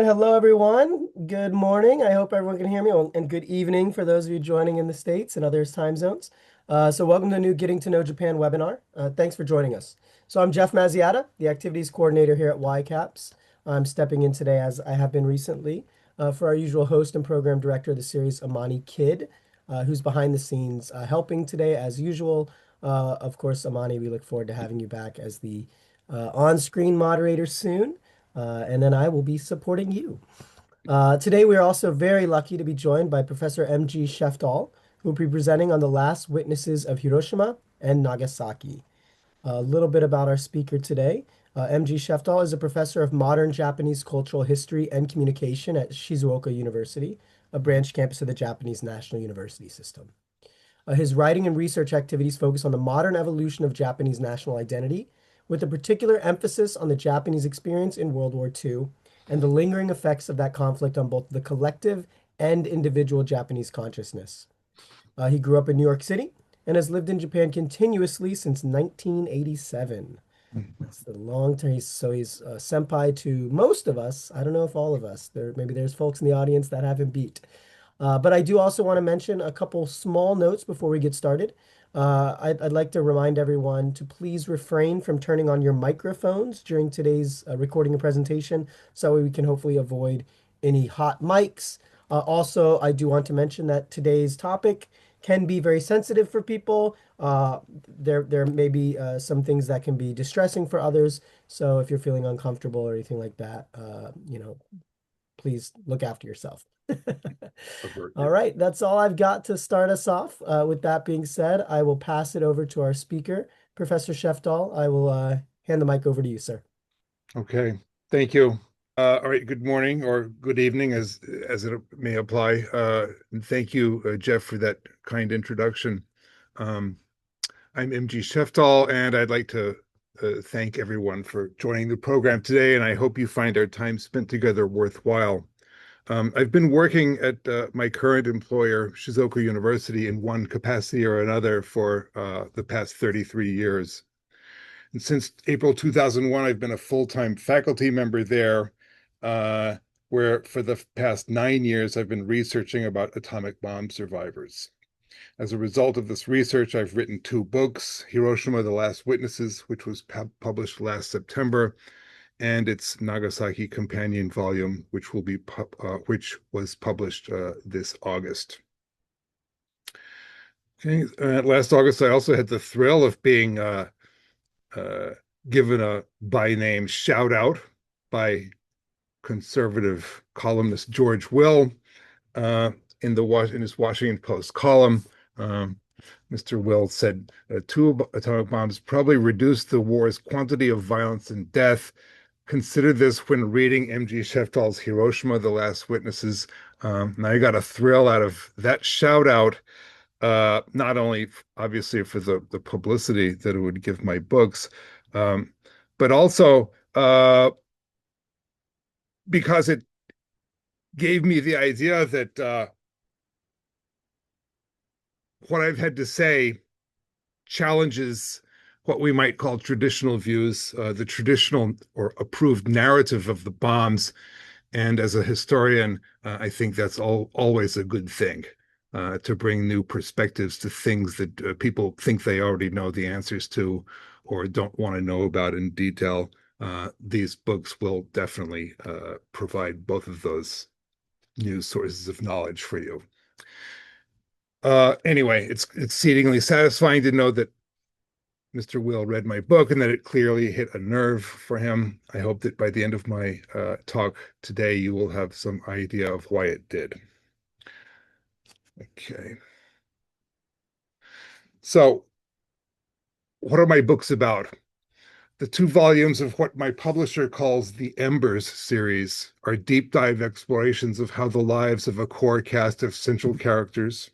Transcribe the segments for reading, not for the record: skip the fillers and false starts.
Hello, everyone. Good morning. I hope everyone can hear me, and good evening for those of you joining in the States and other time zones. Welcome to the new Getting to Know Japan webinar. Thanks for joining us. So, I'm Jeff Mazziata, the Activities Coordinator here at YCAPS. I'm stepping in today, as I have been recently, for our usual host and program director of the series, Amani Kidd, who's behind the scenes helping today, as usual. Of course, Amani, we look forward to having you back as the on-screen moderator soon. And then I will be supporting you. Today, we are also very lucky to be joined by Professor M.G. Sheftall, who will be presenting on the last witnesses of Hiroshima and Nagasaki. A little bit about our speaker today. M.G. Sheftall is a professor of modern Japanese cultural history and communication at Shizuoka University, a branch campus of the Japanese National University System. His writing and research activities focus on the modern evolution of Japanese national identity, with a particular emphasis on the Japanese experience in World War II and the lingering effects of that conflict on both the collective and individual Japanese consciousness. He grew up in New York City and has lived in Japan continuously since 1987. That's the long term. He's a senpai to most of us. I don't know if all of us. Maybe there's folks in the audience that have him beat. But I do also want to mention a couple small notes before we get started. I'd like to remind everyone to please refrain from turning on your microphones during today's recording and presentation, so we can hopefully avoid any hot mics. Also, I do want to mention that today's topic can be very sensitive for people. There may be some things that can be distressing for others. So if you're feeling uncomfortable or anything like that, please look after yourself. All right, that's all I've got to start us off. With that being said, I will pass it over to our speaker, Professor Sheftall. I will hand the mic over to you, sir. Okay, thank you. All right, good morning or good evening, as it may apply. And thank you, Jeff, for that kind introduction. I'm MG Sheftall, and I'd like to thank everyone for joining the program today, and I hope you find our time spent together worthwhile. I've been working at my current employer, Shizuoka University, in one capacity or another for the past 33 years. And since April 2001, I've been a full-time faculty member there, where for the past 9 years, I've been researching about atomic bomb survivors. As a result of this research, I've written 2 books, Hiroshima, The Last Witnesses, which was published last September, and its Nagasaki companion volume, which was published this August. Okay, last August, I also had the thrill of being given a by name shout out by conservative columnist George Will in his Washington Post column. Mr. Will said 2 atomic bombs probably reduced the war's quantity of violence and death. Consider this when reading M.G. Sheftall's Hiroshima, The Last Witnesses. And I got a thrill out of that shout out, not only obviously for the publicity that it would give my books, but also because it gave me the idea that what I've had to say challenges what we might call traditional views, the traditional or approved narrative of the bombs. And as a historian, I think that's always a good thing, to bring new perspectives to things that people think they already know the answers to or don't want to know about in detail. These books will definitely provide both of those new sources of knowledge for you. Anyway, it's exceedingly satisfying to know that Mr. Will read my book and that it clearly hit a nerve for him. I hope that by the end of my talk today, you will have some idea of why it did. Okay. So, what are my books about? The 2 volumes of what my publisher calls the Embers series are deep dive explorations of how the lives of a core cast of central characters,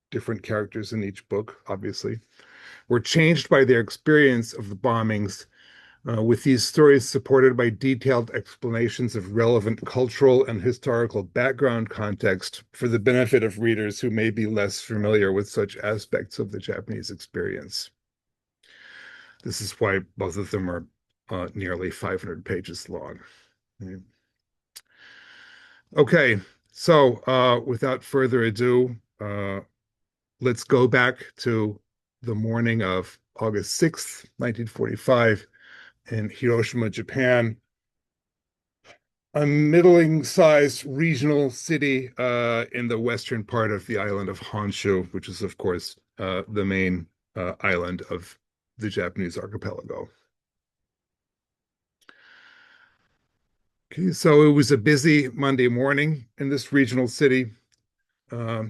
different characters in each book, obviously, were changed by their experience of the bombings, with these stories supported by detailed explanations of relevant cultural and historical background context for the benefit of readers who may be less familiar with such aspects of the Japanese experience. This is why both of them are nearly 500 pages long. Okay, so without further ado, let's go back to the morning of August 6th, 1945, in Hiroshima, Japan, a middling-sized regional city in the western part of the island of Honshu, which is, of course, the main island of the Japanese archipelago. Okay, so it was a busy Monday morning in this regional city.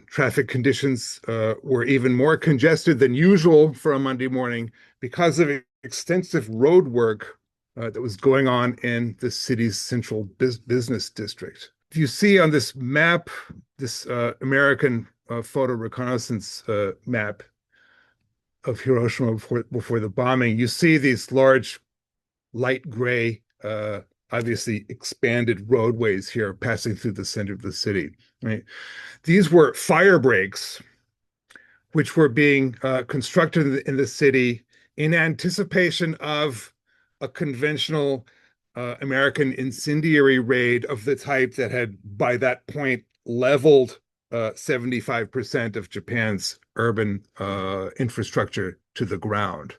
Traffic conditions were even more congested than usual for a Monday morning because of extensive road work that was going on in the city's central business district. If you see on this map, this American photo reconnaissance map of Hiroshima before the bombing, you see these large light gray, obviously expanded roadways here passing through the center of the city. Right? These were fire breaks, which were being constructed in the city in anticipation of a conventional American incendiary raid of the type that had, by that point, leveled 75% of Japan's urban infrastructure to the ground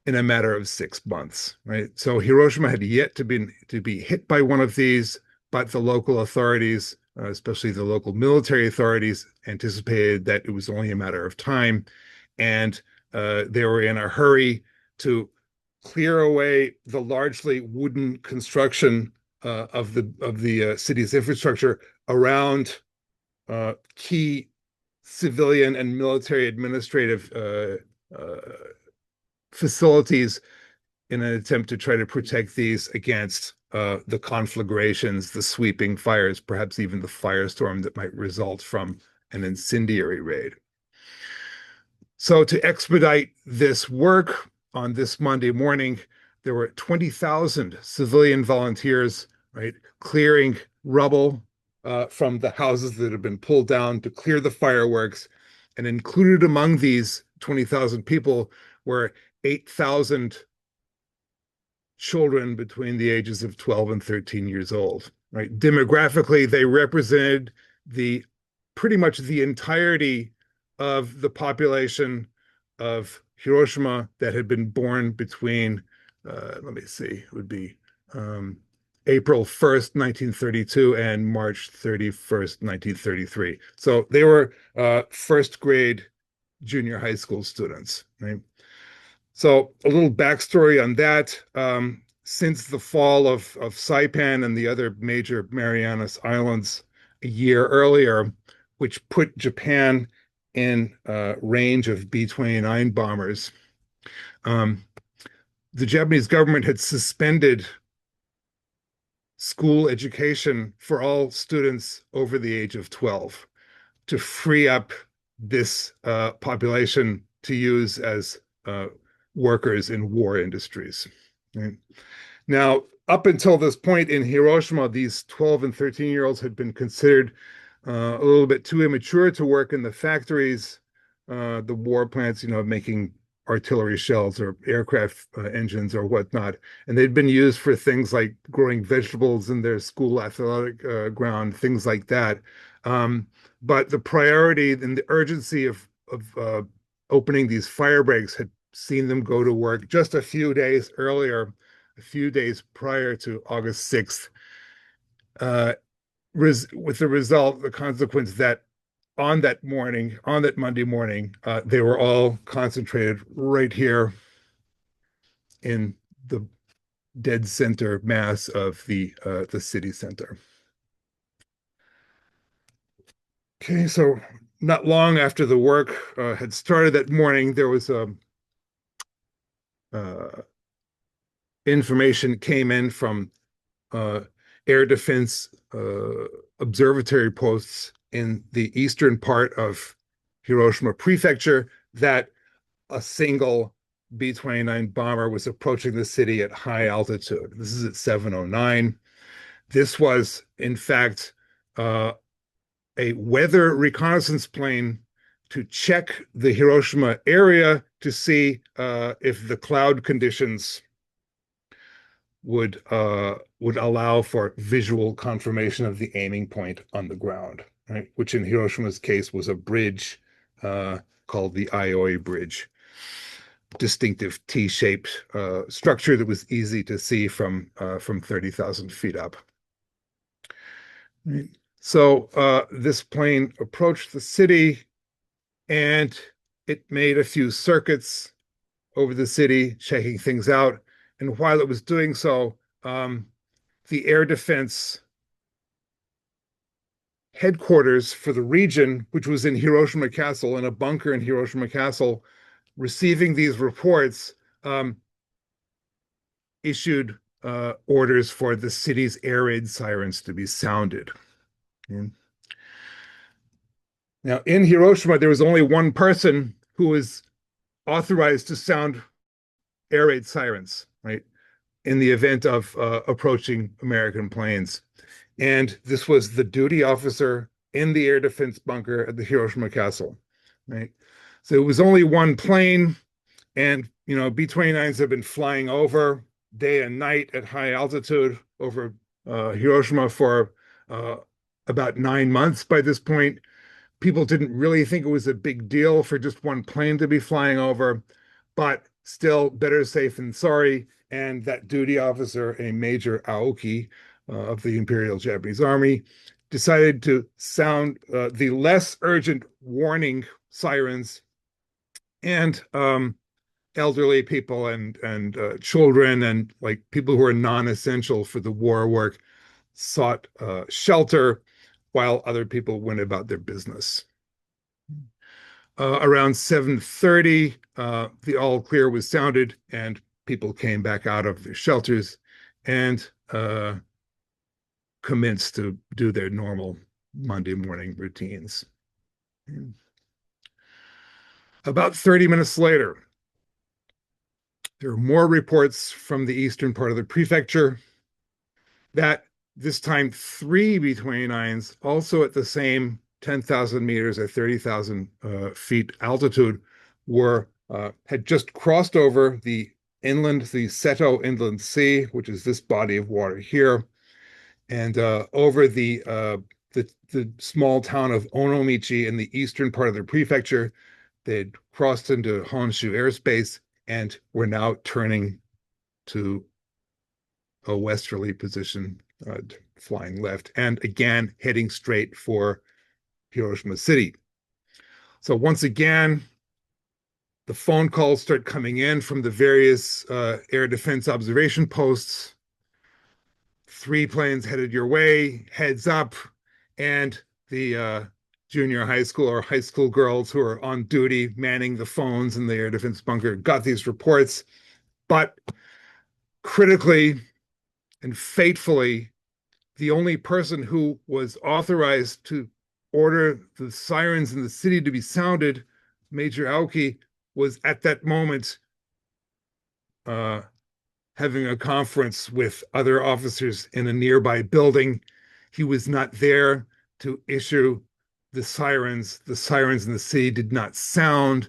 in a matter of 6 months, right? So Hiroshima had yet to be hit by one of these, but the local authorities, especially the local military authorities, anticipated that it was only a matter of time, and they were in a hurry to clear away the largely wooden construction of the city's infrastructure around key civilian and military administrative facilities in an attempt to try to protect these against the conflagrations, the sweeping fires, perhaps even the firestorm that might result from an incendiary raid. So, to expedite this work on this Monday morning, there were 20,000 civilian volunteers, right, clearing rubble from the houses that had been pulled down to clear the fireworks. And included among these 20,000 people were 8,000 children between the ages of 12 and 13 years old, right? Demographically, they represented the pretty much the entirety of the population of Hiroshima that had been born between, let me see, it would be April 1st, 1932 and March 31st, 1933. So they were first grade junior high school students, right? So a little backstory on that. Since the fall of Saipan and the other major Marianas Islands a year earlier, which put Japan in range of B-29 bombers, um, the Japanese government had suspended school education for all students over the age of 12 to free up this population to use as workers in war industries. Right? Now, up until this point in Hiroshima, these 12 and 13-year-olds had been considered a little bit too immature to work in the factories, the war plants, making artillery shells or aircraft engines or whatnot. And they'd been used for things like growing vegetables in their school athletic ground, things like that. But the priority and the urgency of opening these fire breaks had seen them go to work just a few days earlier, a few days prior to August 6th, with the consequence that on that morning, on that Monday morning, they were all concentrated right here in the dead center mass of the city center. Okay, so not long after the work had started that morning, there was information came in from air defense observatory posts in the eastern part of Hiroshima Prefecture that a single B-29 bomber was approaching the city at high altitude. This is at 7:09. This was, in fact, a weather reconnaissance plane to check the Hiroshima area to see if the cloud conditions would would allow for visual confirmation of the aiming point on the ground, right? Which in Hiroshima's case was a bridge uh, called the Aioi Bridge, distinctive T-shaped structure that was easy to see from 30,000 feet up. Right. So this plane approached the city and it made a few circuits over the city, checking things out. And while it was doing so, the air defense headquarters for the region, which was in Hiroshima Castle, in a bunker in Hiroshima Castle, receiving these reports, issued orders for the city's air raid sirens to be sounded. And now, in Hiroshima, there was only one person who was authorized to sound air raid sirens, right, in the event of approaching American planes. And this was the duty officer in the air defense bunker at the Hiroshima Castle, right? So it was only one plane, and B-29s have been flying over day and night at high altitude over Hiroshima for about 9 months by this point. People didn't really think it was a big deal for just one plane to be flying over, but still better safe than sorry. And that duty officer, a Major Aoki of the Imperial Japanese Army, decided to sound the less urgent warning sirens, and elderly people and children and like people who are non-essential for the war work sought shelter while other people went about their business. Around 7:30, the all clear was sounded and people came back out of their shelters and commenced to do their normal Monday morning routines. About 30 minutes later, there are more reports from the eastern part of the prefecture that this time 3B-29s, also at the same 10,000 meters at 30,000 feet altitude, had just crossed over the Seto Inland Sea, which is this body of water here, and over the small town of Onomichi in the eastern part of the prefecture. They'd crossed into Honshu airspace and were now turning to a westerly position, flying left, and again heading straight for Hiroshima City. So once again, the phone calls start coming in from the various air defense observation posts. 3 planes headed your way, heads up, and the junior high school or high school girls who are on duty manning the phones in the air defense bunker got these reports. But critically and fatefully, the only person who was authorized to order the sirens in the city to be sounded, Major Aoki, was at that moment having a conference with other officers in a nearby building. He was not there to issue the sirens. The sirens in the city did not sound.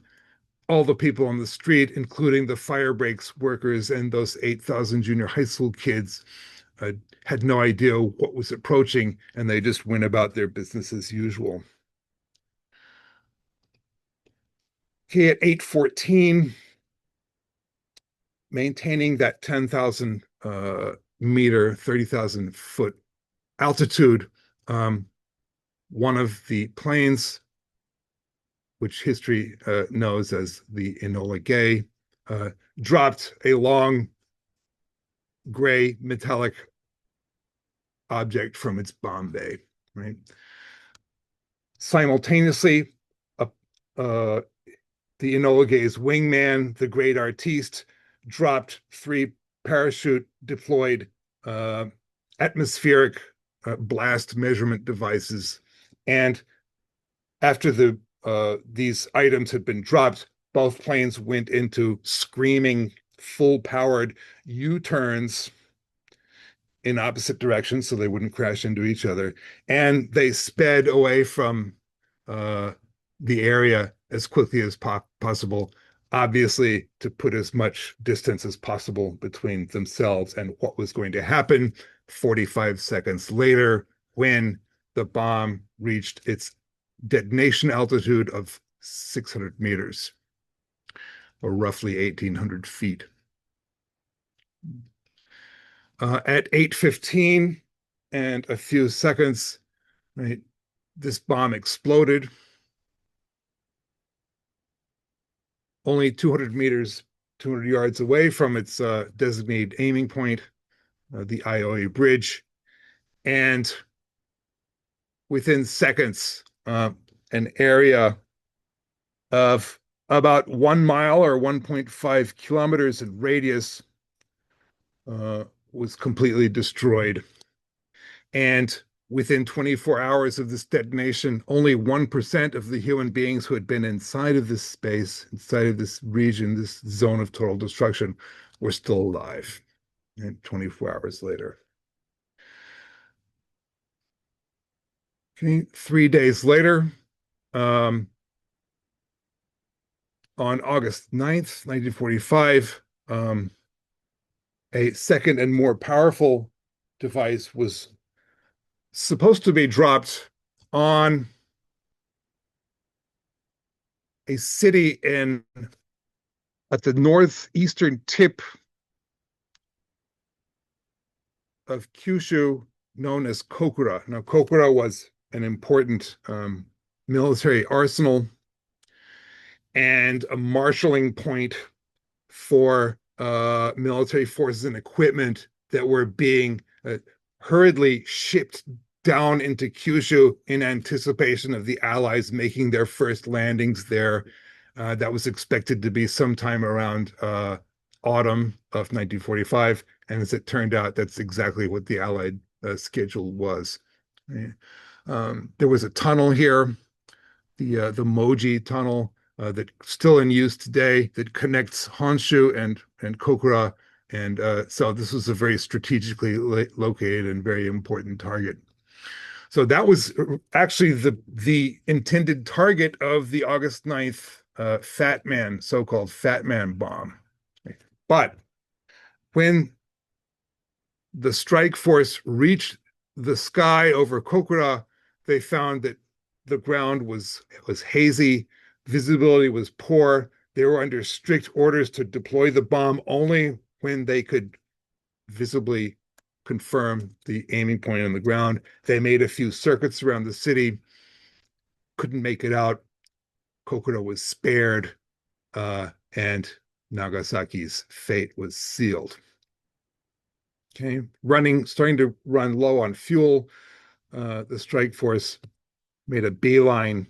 All the people on the street, including the fire breaks workers and those 8,000 junior high school kids, had no idea what was approaching, and they just went about their business as usual. Okay, at 8:14, maintaining that 10,000 meter, 30,000 foot altitude, one of the planes, which history knows as the Enola Gay, dropped a long gray metallic object from its bomb bay, right? Simultaneously, the Enola Gay's wingman, the great artiste, dropped 3 parachute deployed atmospheric blast measurement devices. And after these items had been dropped, both planes went into screaming, full-powered U-turns in opposite directions so they wouldn't crash into each other. And they sped away from the area as quickly as possible, obviously to put as much distance as possible between themselves and what was going to happen. 45 seconds later when the bomb reached its detonation altitude of 600 meters, or roughly 1,800 feet. At 8:15 and a few seconds, right, this bomb exploded only 200 meters, 200 yards away from its designated aiming point, the Iowa Bridge. And within seconds, an area of about 1 mile or 1.5 kilometers in radius was completely destroyed. And within 24 hours of this detonation, only 1% of the human beings who had been inside of this space, inside of this region, this zone of total destruction, were still alive. And 24 hours later. Okay, 3 days later, um, on August 9th, 1945, a second and more powerful device was supposed to be dropped on a city in at the northeastern tip of Kyushu known as Kokura. Now, Kokura was an important military arsenal and a marshaling point for military forces and equipment that were being hurriedly shipped down into Kyushu in anticipation of the Allies making their first landings there. That was expected to be sometime around autumn of 1945. And as it turned out, that's exactly what the Allied schedule was. There was a tunnel here, the Moji Tunnel, that's still in use today, that connects Honshu and Kokura. And so this was a very strategically located and very important target. So that was actually the intended target of the August 9th Fat Man, so-called Fat Man bomb. But when the strike force reached the sky over Kokura, they found that the ground was hazy, visibility was poor. They were under strict orders to deploy the bomb only when they could visibly confirm the aiming point on the ground. They made a few circuits around the city, couldn't make it out. Kokura was spared, and Nagasaki's fate was sealed. Okay, starting to run low on fuel. The strike force made a beeline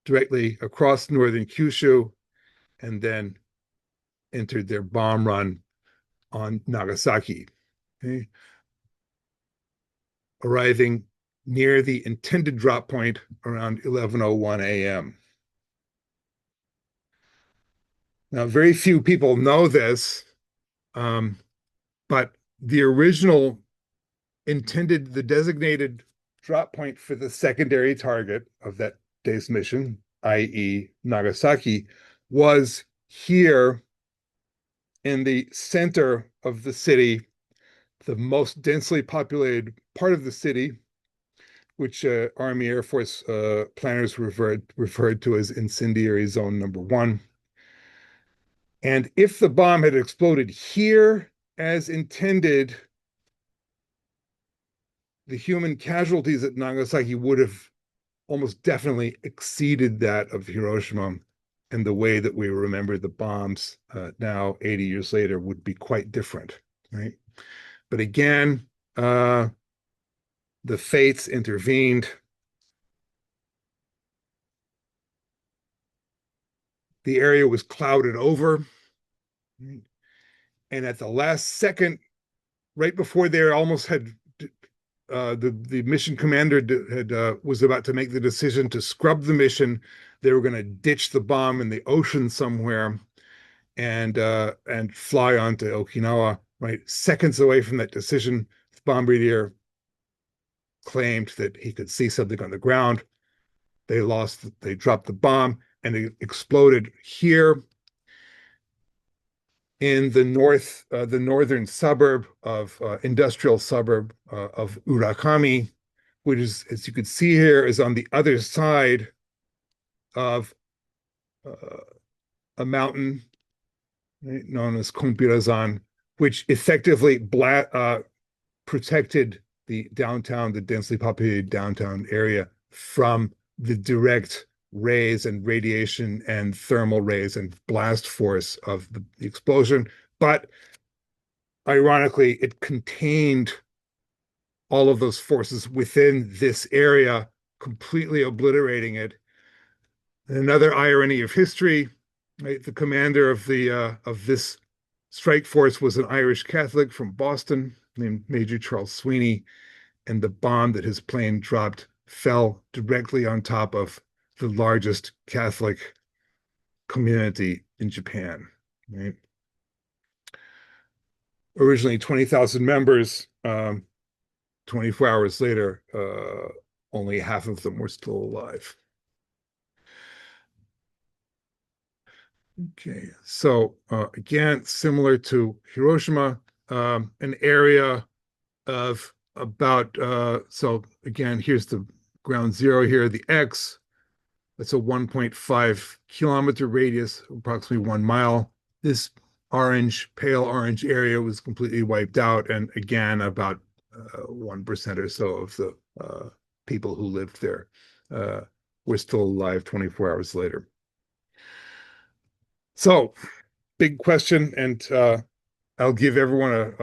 directly across northern Kyushu and then entered their bomb run on Nagasaki. Okay, arriving near the intended drop point around 11:01 a.m. Now, very few people know this, but the original the designated drop point for the secondary target of that day's mission, i.e. Nagasaki, was here in the center of the city, the most densely populated part of the city, which Army Air Force planners referred to as incendiary zone number 1. And if the bomb had exploded here as intended, the human casualties at Nagasaki would have almost definitely exceeded that of Hiroshima. And the way that we remember the bombs now, 80 years later, would be quite different, right? But again, the fates intervened. The area was clouded over. And at the last second, right before they almost had the mission commander was about to make the decision to scrub the mission. They were going to ditch the bomb in the ocean somewhere and fly onto Okinawa. Right, seconds away from that decision, the bombardier claimed that he could see something on the ground. They dropped the bomb, and it exploded here. in the northern suburb of industrial suburb of Urakami, which is, as you can see here, is on the other side of uh, a mountain, right, known as Kompirazan, which effectively protected the densely populated downtown area from the direct rays and radiation and thermal rays and blast force of the explosion. But ironically, it contained all of those forces within this area, completely obliterating it. Another irony of history, right? The commander of this strike force was an Irish Catholic from Boston named Major Charles Sweeney, and the bomb that his plane dropped fell directly on top of the largest Catholic community in Japan. Right? Originally 20,000 members, 24 hours later, only half of them were still alive. Okay, so again, similar to Hiroshima, an area of about, so again, here's the ground zero here, the X, that's a 1.5 kilometer radius, approximately 1 mile. This orange, pale orange area was completely wiped out. And again, about 1% or so of the people who lived there were still alive 24 hours later. So, big question, and I'll give everyone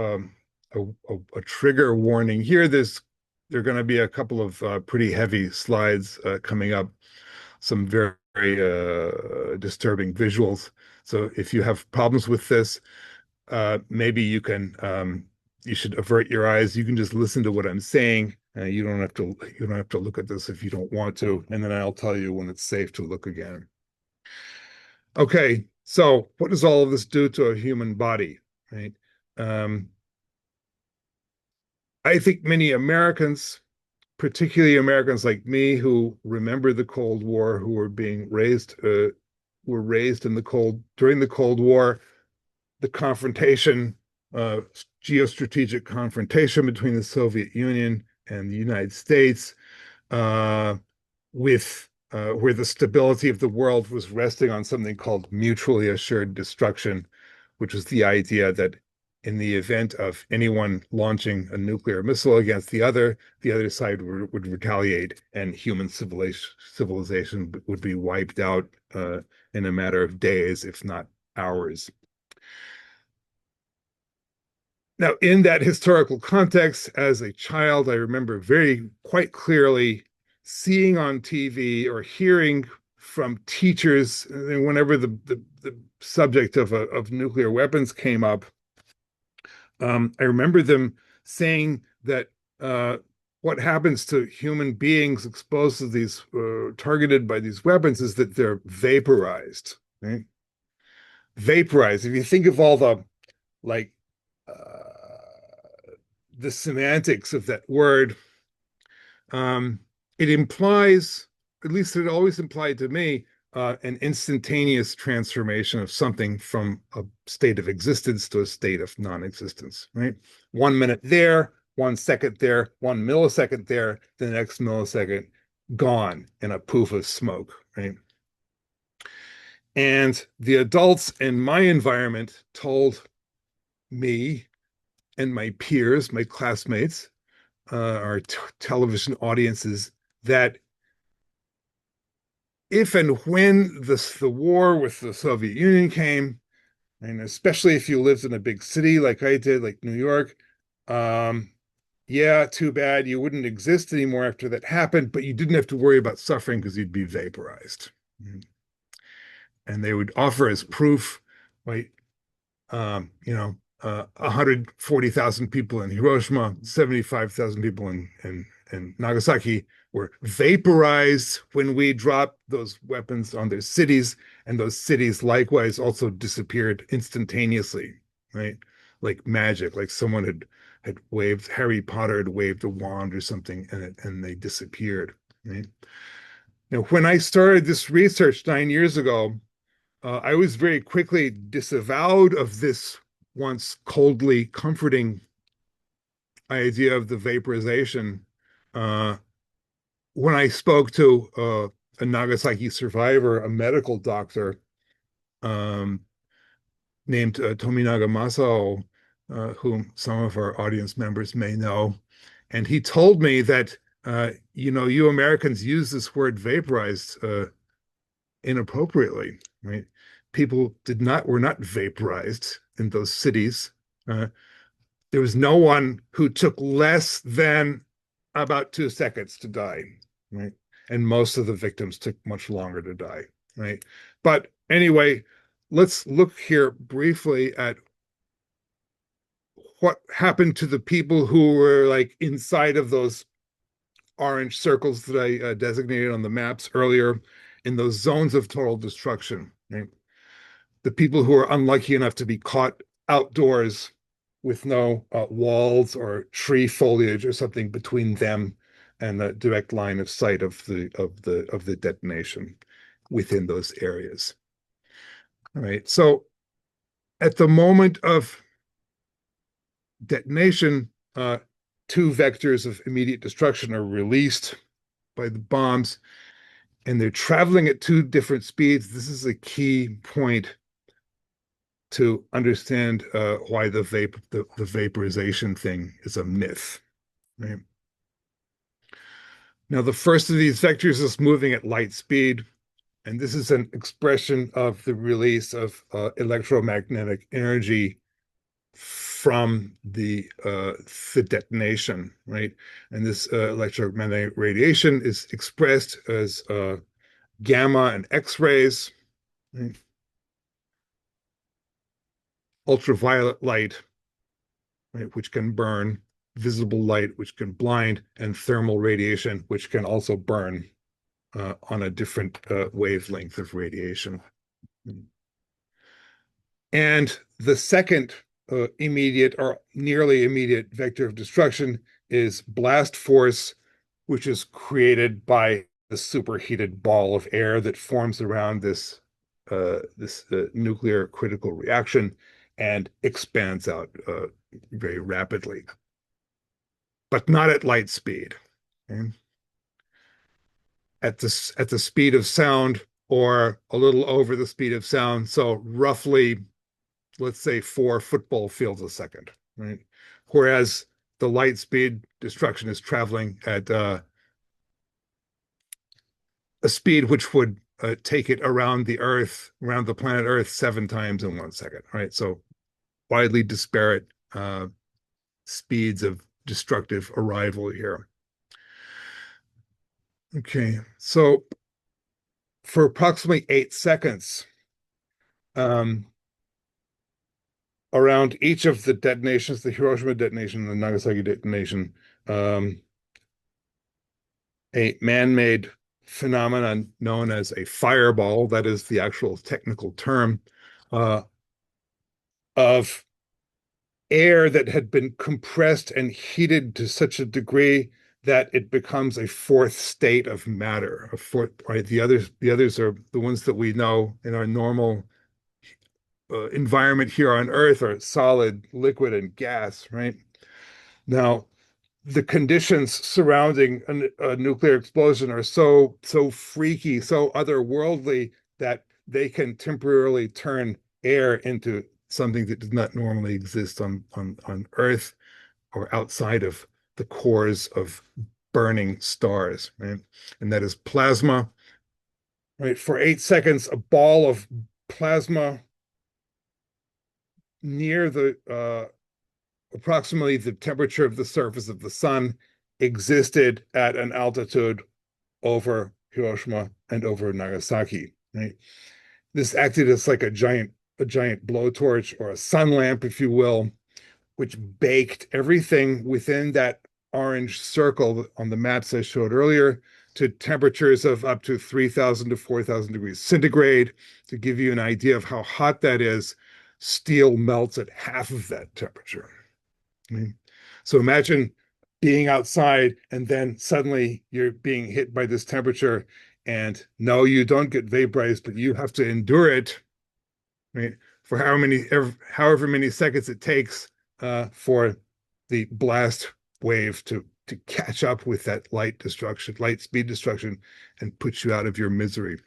a trigger warning here. There are going to be a couple of pretty heavy slides coming up, some very, very disturbing visuals. So if you have problems with this, maybe you should avert your eyes. You can just listen to what I'm saying. You don't have to look at this if you don't want to, and then I'll tell you when it's safe to look again. Okay, so what does all of this do to a human body, right? Um, I think many Americans, particularly Americans like me who remember the Cold War, who were raised in the during the Cold War, the confrontation, geostrategic confrontation between the Soviet Union and the United States, uh, with where the stability of the world was resting on something called mutually assured destruction, which was the idea that in the event of anyone launching a nuclear missile against the other side would retaliate, and human civilization would be wiped out in a matter of days, if not hours. Now, in that historical context, as a child, I remember quite clearly seeing on TV or hearing from teachers, whenever the subject of nuclear weapons came up, I remember them saying that what happens to human beings exposed to these, targeted by these weapons, is that they're vaporized, right? Vaporized. If you think of all like, the semantics of that word, it implies, at least it always implied to me, an instantaneous transformation of something from a state of existence to a state of non-existence, right? 1 minute there, 1 second there, 1 millisecond there, the next millisecond gone in a poof of smoke, right? And the adults in my environment told me and my peers, my classmates, our television audiences, that if and when the war with the Soviet Union came, and especially if you lived in a big city like I did, like New York, yeah, too bad you wouldn't exist anymore after that happened, but you didn't have to worry about suffering because you'd be vaporized. And they would offer as proof, right, 140,000 people in Hiroshima, 75,000 people in Nagasaki were vaporized when we dropped those weapons on their cities, and those cities likewise also disappeared instantaneously, right? Like magic, like someone had waved, Harry Potter had waved a wand or something, and they disappeared, right? Now, when I started this research 9 years ago, I was very quickly disavowed of this once coldly comforting idea of the vaporization uh, when I spoke to a Nagasaki survivor, a medical doctor um, named Tominaga Masao, whom some of our audience members may know. And he told me that, you Americans use this word vaporized inappropriately, right? People were not vaporized in those cities. Uh, there was no one who took less than about 2 seconds to die, right? And most of the victims took much longer to die, right? But anyway, let's look here briefly at what happened to the people who were like inside of those orange circles that I designated on the maps earlier in those zones of total destruction, right? The people who are unlucky enough to be caught outdoors with no walls or tree foliage or something between them and the direct line of sight of the detonation within those areas. All right. So at the moment of detonation, two vectors of immediate destruction are released by the bombs, and they're traveling at two different speeds. This is a key point to understand why the vaporization thing is a myth. Right? Now, the first of these vectors is moving at light speed, and this is an expression of the release of electromagnetic energy from the detonation, right? And this electromagnetic radiation is expressed as gamma and X-rays, right? Ultraviolet light, right, which can burn, visible light, which can blind, and thermal radiation, which can also burn on a different wavelength of radiation. And the second immediate or nearly immediate vector of destruction is blast force, which is created by the superheated ball of air that forms around this nuclear critical reaction and expands out very rapidly, but not at light speed. Okay? At the speed of sound or a little over the speed of sound, so roughly, let's say 4 football fields a second, right? Whereas the light speed destruction is traveling at a speed which would take it around the planet Earth 7 times in 1 second, right? So widely disparate speeds of destructive arrival here. Okay, so for approximately 8 seconds, um, around each of the detonations, the Hiroshima detonation, the Nagasaki detonation, a man-made phenomenon known as a fireball, that is the actual technical term, uh, of air that had been compressed and heated to such a degree that it becomes a fourth state of matter. A fourth, right? The others are the ones that we know in our normal environment here on Earth are solid, liquid, and gas, right? Now, the conditions surrounding a nuclear explosion are so freaky, so otherworldly that they can temporarily turn air into something that does not normally exist on Earth or outside of the cores of burning stars, right? And that is plasma, right? For 8 seconds, a ball of plasma near the approximately the temperature of the surface of the sun existed at an altitude over Hiroshima and over Nagasaki, right? This acted as like a giant blowtorch or a sun lamp, if you will, which baked everything within that orange circle on the maps I showed earlier to temperatures of up to 3,000 to 4,000 degrees centigrade. To give you an idea of how hot that is, steel melts at half of that temperature. Okay? So imagine being outside and then suddenly you're being hit by this temperature, and no, you don't get vaporized, but you have to endure it, right? For however many seconds it takes for the blast wave to catch up with that light speed destruction, and put you out of your misery.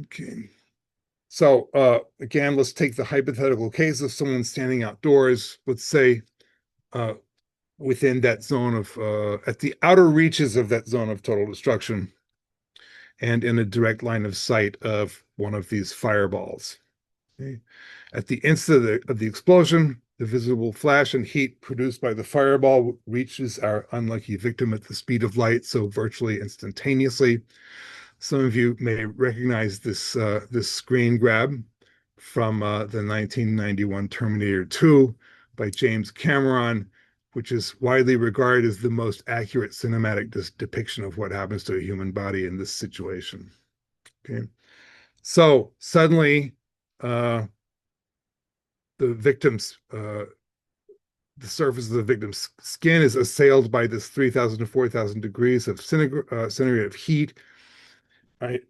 Okay. So again, let's take the hypothetical case of someone standing outdoors, let's say uh, within that zone of, at the outer reaches of that zone of total destruction, and in a direct line of sight of one of these fireballs. Okay. At the instant of the explosion, the visible flash and heat produced by the fireball reaches our unlucky victim at the speed of light, so virtually instantaneously. Some of you may recognize this screen grab from the 1991 Terminator 2 by James Cameron, which is widely regarded as the most accurate cinematic depiction of what happens to a human body in this situation. Okay, so suddenly uh, the victim's the surface of the victim's skin is assailed by this 3,000 to 4,000 degrees of centigrade of heat. Right,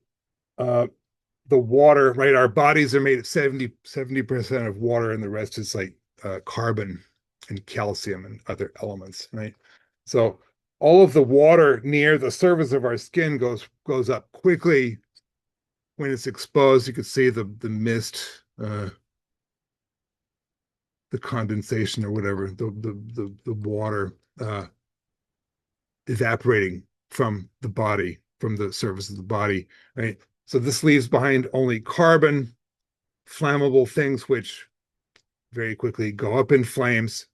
the water, right? Our bodies are made of 70% of water, and the rest is like carbon and calcium and other elements, right? So all of the water near the surface of our skin goes up quickly when it's exposed. You could see the mist, the condensation or whatever, the water evaporating from the body, from the surface of the body, right? So this leaves behind only carbon, flammable things which very quickly go up in flames.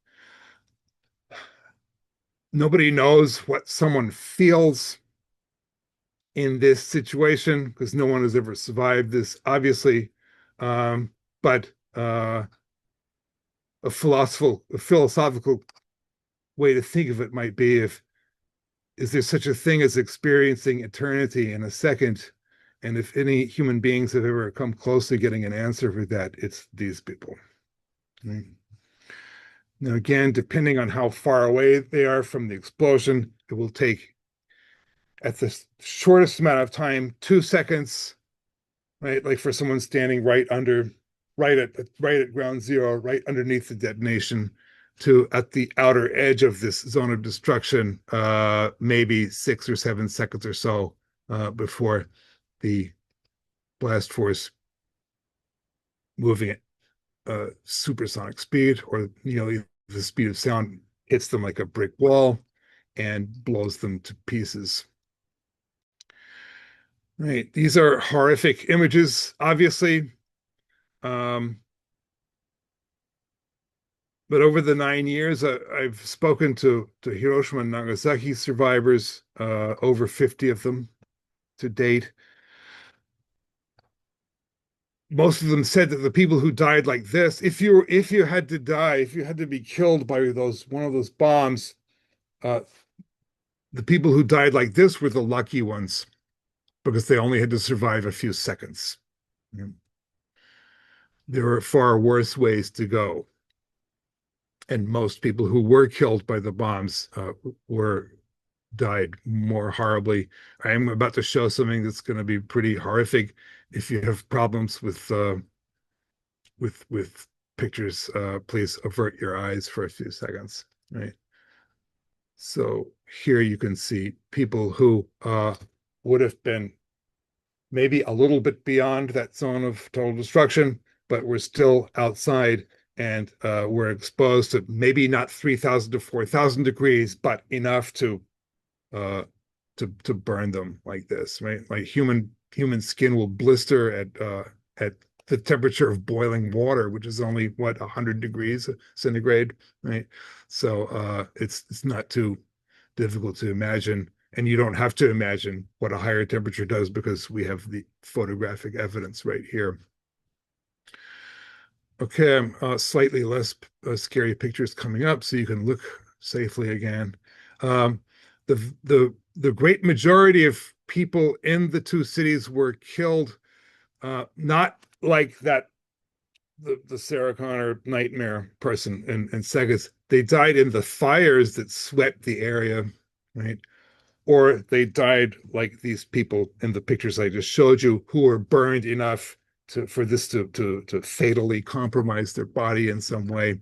Nobody knows what someone feels in this situation because no one has ever survived this, obviously. But a philosophical way to think of it might be, if is there such a thing as experiencing eternity in a second? And if any human beings have ever come close to getting an answer for that, it's these people. Right? Now, again, depending on how far away they are from the explosion, it will take, at the shortest amount of time, 2 seconds, right? Like for someone standing right at ground zero, right underneath the detonation, to at the outer edge of this zone of destruction, maybe 6 or 7 seconds or so before the blast force moving at supersonic speed, or the speed of sound, hits them like a brick wall and blows them to pieces. Right. These are horrific images, obviously. Um, but over the 9 years, I've spoken to Hiroshima and Nagasaki survivors, over 50 of them to date. Most of them said that the people who died like this, if you had to die, if you had to be killed by one of those bombs, uh, the people who died like this were the lucky ones because they only had to survive a few seconds. There are far worse ways to go. And most people who were killed by the bombs were died more horribly. I'm about to show something that's going to be pretty horrific. If you have problems with pictures, please avert your eyes for a few seconds. Right. So here you can see people who would have been maybe a little bit beyond that zone of total destruction, but we're still outside, and we're exposed to maybe not 3,000 to 4,000 degrees, but enough uh, to burn them like this, right? Like human skin will blister at the temperature of boiling water, which is only what, 100 degrees centigrade, right? So it's not too difficult to imagine, and you don't have to imagine what a higher temperature does because we have the photographic evidence right here. Okay, slightly less scary pictures coming up, so you can look safely again. Um, the great majority of people in the two cities were killed, not like that the Sarah Connor nightmare person in Segas. They died in the fires that swept the area, right? or they died like these people in the pictures I just showed you, who were burned enough for this to fatally compromise their body in some way,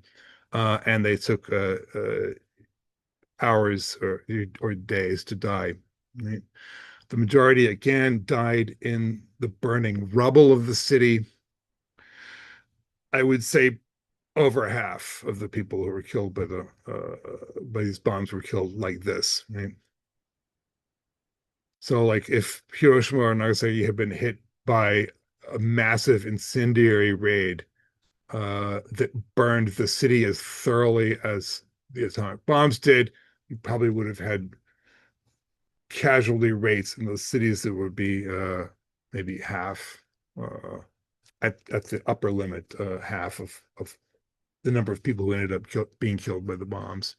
and they took hours or days to die. Right? The majority again died in the burning rubble of the city. I would say over half of the people who were killed by these bombs were killed like this. Right? So, like if Hiroshima or Nagasaki had been hit by a massive incendiary raid that burned the city as thoroughly as the atomic bombs did, you probably would have had casualty rates in those cities that would be maybe half uh, at the upper limit, half of the number of people who ended up being killed by the bombs.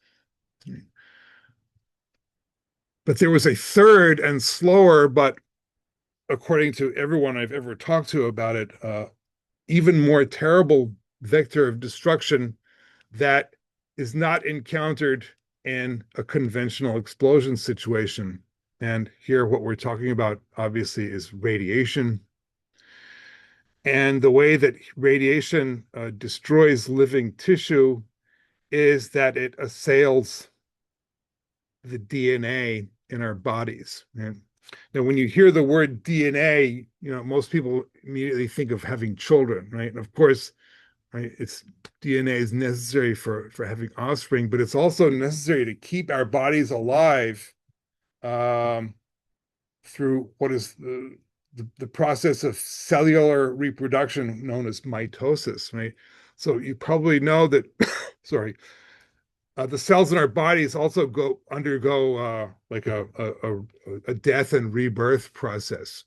But there was a third and slower, but according to everyone I've ever talked to about it, even more terrible vector of destruction that is not encountered in a conventional explosion situation. And here, what we're talking about, obviously, is radiation. And the way that radiation destroys living tissue is that it assails the DNA in our bodies. And now, when you hear the word DNA, most people immediately think of having children, right? And of course, right, it's DNA is necessary for having offspring, but it's also necessary to keep our bodies alive um, through what is the process of cellular reproduction known as mitosis, right? So you probably know that, sorry, the cells in our bodies also undergo like a death and rebirth process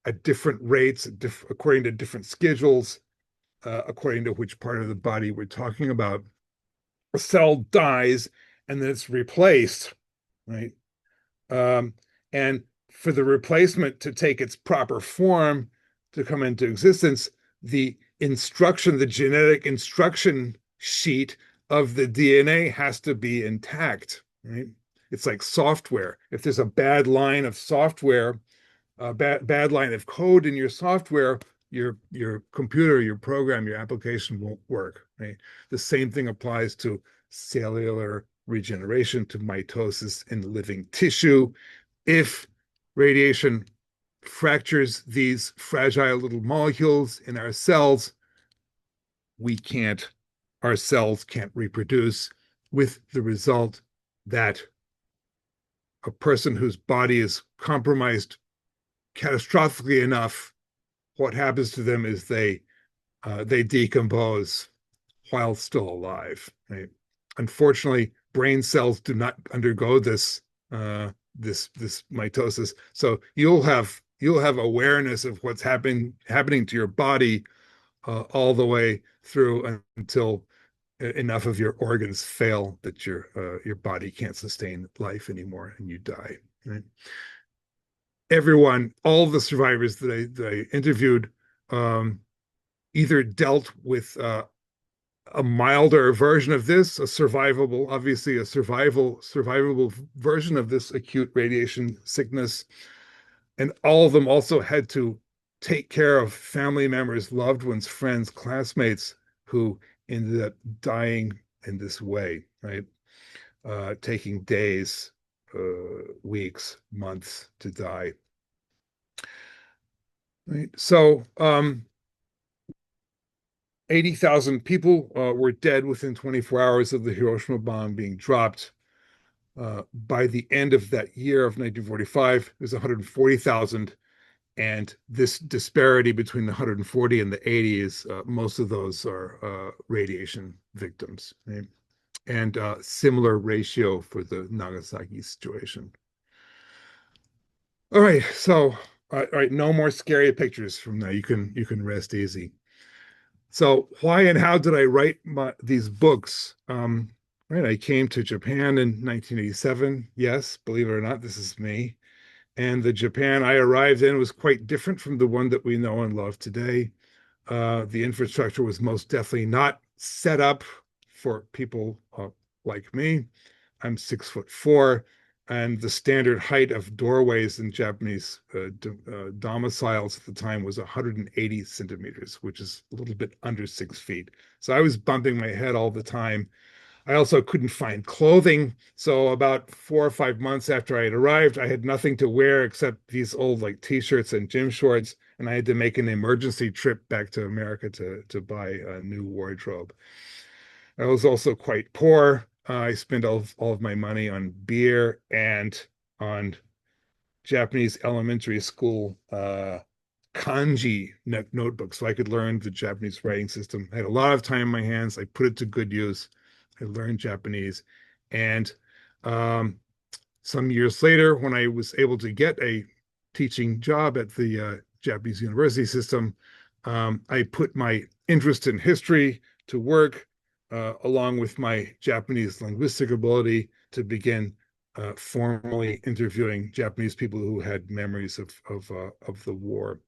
at different rates, according to different schedules, according to which part of the body we're talking about. A cell dies and then it's replaced, right? Um, and for the replacement to take its proper form to come into existence, the genetic instruction sheet of the DNA has to be intact, right? It's like software. If there's a bad line of software, a bad line of code in your software, your computer, your program, your application won't work, right? The same thing applies to cellular regeneration, to mitosis in living tissue. If radiation fractures these fragile little molecules in our cells, we can't, our cells can't reproduce, with the result that a person whose body is compromised catastrophically enough, what happens to them is they decompose while still alive. Right? Unfortunately, brain cells do not undergo this mitosis, so you'll have awareness of what's happening to your body all the way through until enough of your organs fail that your body can't sustain life anymore and you die. Right? Everyone, all the survivors that I interviewed, um, either dealt with a milder version of this, obviously a survivable version of this acute radiation sickness, and all of them also had to take care of family members, loved ones, friends, classmates who ended up dying in this way, right? Taking days, weeks, months to die. Right? So 80,000 people were dead within 24 hours of the Hiroshima bomb being dropped. By the end of that year of 1945, there's 140,000. And this disparity between the 140 and the 80 is most of those are radiation victims. Right? And similar ratio for the Nagasaki situation. All right, so all right, no more scary pictures from now. You can rest easy. So why and how did I write these books? Right, I came to Japan in 1987. Yes, believe it or not, this is me. And the Japan I arrived in was quite different from the one that we know and love today. The infrastructure was most definitely not set up for people like me. I'm 6'4". and the standard height of doorways in Japanese domiciles at the time was 180 centimeters, which is a little bit under 6 feet. So I was bumping my head all the time. I also couldn't find clothing. So about 4 or 5 months after I had arrived, I had nothing to wear except these old like t-shirts and gym shorts. And I had to make an emergency trip back to America to buy a new wardrobe. I was also quite poor. I spent all of my money on beer and on Japanese elementary school kanji notebooks so I could learn the Japanese writing system. I had a lot of time in my hands. I put it to good use. I learned Japanese. And some years later, when I was able to get a teaching job at the Japanese university system, I put my interest in history to work, along with my Japanese linguistic ability to begin formally interviewing Japanese people who had memories of the war.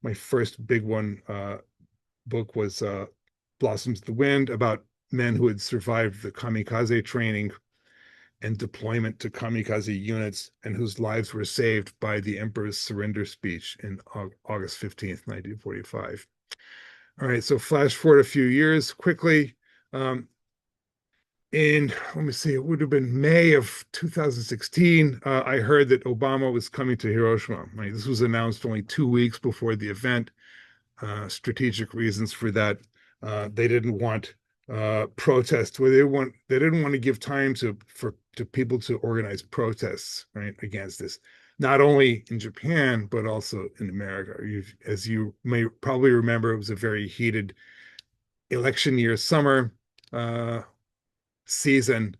My first big one book was Blossoms of the Wind, about men who had survived the kamikaze training and deployment to kamikaze units and whose lives were saved by the emperor's surrender speech in August 15th, 1945. All right, so flash forward a few years quickly. Let me see, it would have been May of 2016. I heard that Obama was coming to Hiroshima. Right? This was announced only 2 weeks before the event. Strategic reasons for that. They didn't want protests. Where they didn't want to give time to people to organize protests, right, against this. Not only in Japan but also in America. As you may probably remember, it was a very heated election year summer season.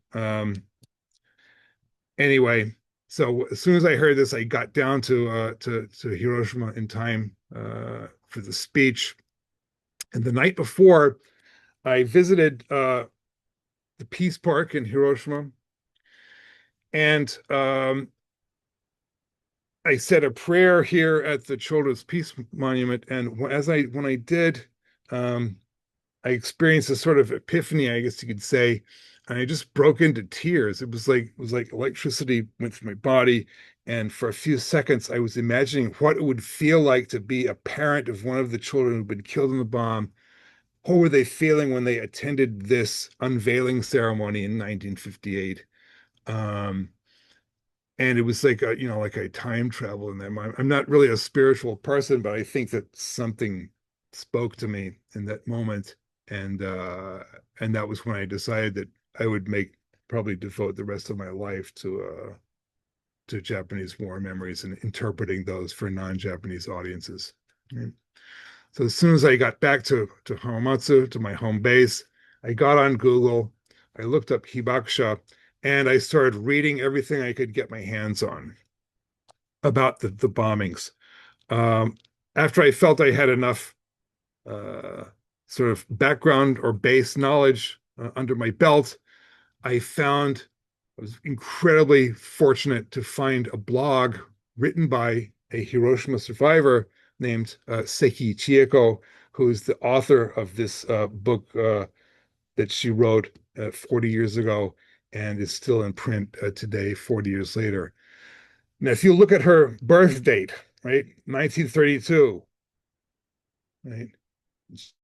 Anyway, so as soon as I heard this, I got down to Hiroshima in time for the speech. And the night before, I visited the Peace Park in Hiroshima, and I said a prayer here at the Children's Peace Monument. And when I did, I experienced a sort of epiphany, I guess you could say, and I just broke into tears. It was like electricity went through my body, and for a few seconds, I was imagining what it would feel like to be a parent of one of the children who'd been killed in the bomb. What were they feeling when they attended this unveiling ceremony in 1958? Um, and it was like like a time travel in them. I'm not really a spiritual person, but I think that something spoke to me in that moment, and that was when I decided that I would probably devote the rest of my life to Japanese war memories and interpreting those for non-Japanese audiences. Right? So as soon as I got back to Hamamatsu, to my home base, I got on Google, I looked up hibakusha, and I started reading everything I could get my hands on about the bombings. Um, After I felt I had enough uh, sort of background or base knowledge under my belt, I was incredibly fortunate to find a blog written by a Hiroshima survivor named Seki Chieko, who is the author of this book that she wrote 40 years ago and is still in print today, 40 years later. Now, if you look at her birth date, right, 1932, right,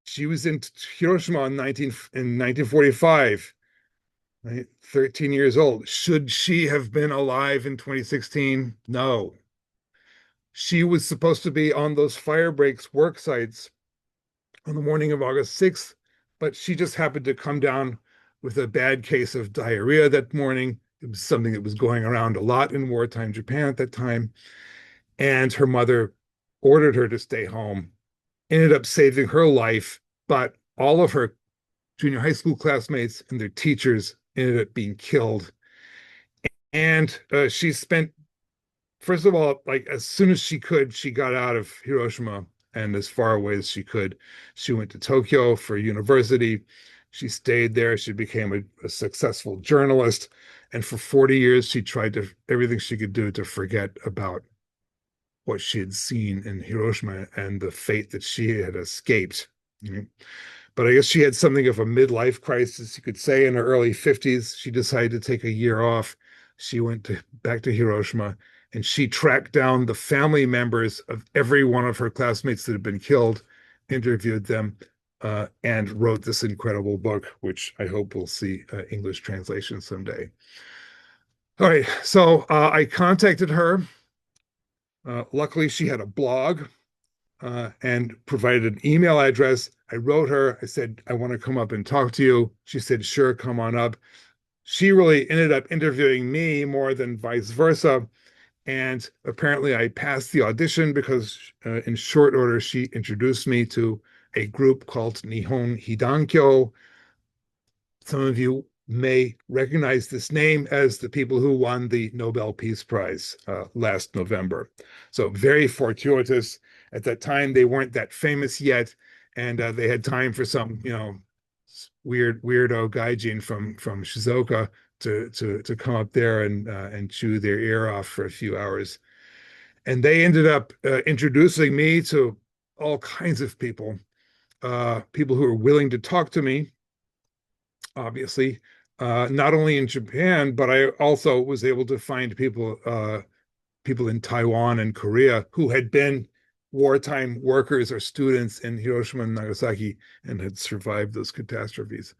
she was in Hiroshima in 1945, right, 13 years old. Should she have been alive in 2016? No. She was supposed to be on those fire breaks work sites on the morning of August 6th, but she just happened to come down with a bad case of diarrhea that morning. It was something that was going around a lot in wartime Japan at that time. And her mother ordered her to stay home, ended up saving her life, but all of her junior high school classmates and their teachers ended up being killed. And she spent, first of all, like as soon as she could, she got out of Hiroshima and as far away as she could. She went to Tokyo for university. She stayed there. She became a successful journalist. And for 40 years, she tried to everything she could do to forget about what she had seen in Hiroshima and the fate that she had escaped. But I guess she had something of a midlife crisis, you could say, in her early 50s. She decided to take a year off, She went back to Hiroshima, and she tracked down the family members of every one of her classmates that had been killed, interviewed them, and wrote this incredible book, which I hope we'll see English translation someday. All right, so I contacted her. Luckily, she had a blog and provided an email address. I wrote her. I said, I want to come up and talk to you. She said, sure, come on up. She really ended up interviewing me more than vice versa. And apparently, I passed the audition because, in short order, she introduced me to a group called Nihon Hidankyo. Some of you may recognize this name as the people who won the Nobel Peace Prize last November. So very fortuitous. At that time, they weren't that famous yet, and they had time for some, weirdo gaijin from Shizuoka to come up there and chew their ear off for a few hours. And they ended up introducing me to all kinds of people, people who were willing to talk to me, obviously, not only in Japan, but I also was able to find people in Taiwan and Korea who had been wartime workers or students in Hiroshima and Nagasaki and had survived those catastrophes.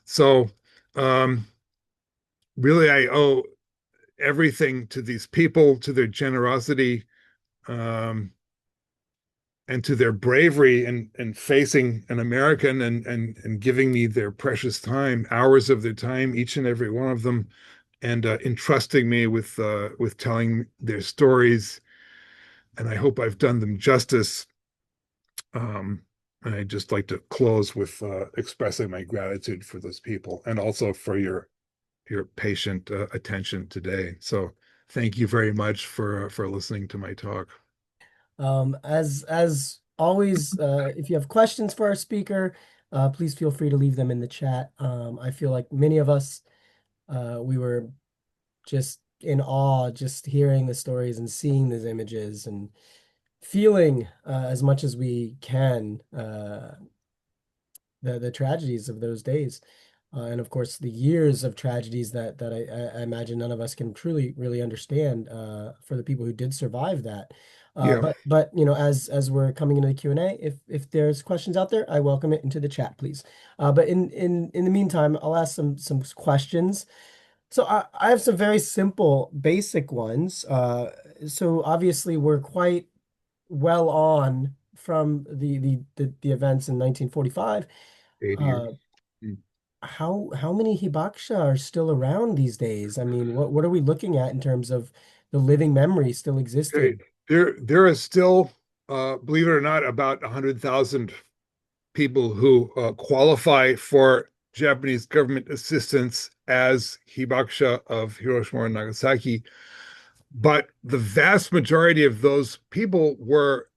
So um, really, I owe everything to these people, to their generosity, um, and to their bravery and facing an American and giving me their precious time, hours of their time, each and every one of them, and entrusting me with telling their stories. And I hope I've done them justice. And I'd just like to close with expressing my gratitude for those people and also for your patient attention today. So thank you very much for listening to my talk. As always, if you have questions for our speaker, please feel free to leave them in the chat. I feel like many of us, we were just in awe, just hearing the stories and seeing these images and feeling as much as we can the tragedies of those days. And of course, the years of tragedies that I imagine none of us can truly really understand for the people who did survive that. Yeah. But as we're coming into the Q&A, if there's questions out there, I welcome it into the chat, please. But in the meantime, I'll ask some questions. So I have some very simple, basic ones. So obviously, we're quite well on from the events in 1945. 80 years. Uh, Mm. how many hibakusha are still around these days? I mean, what are we looking at in terms of the living memory still Okay. existing? There is still, believe it or not, about 100,000 people who qualify for Japanese government assistance as hibakusha of Hiroshima and Nagasaki. But the vast majority of those people were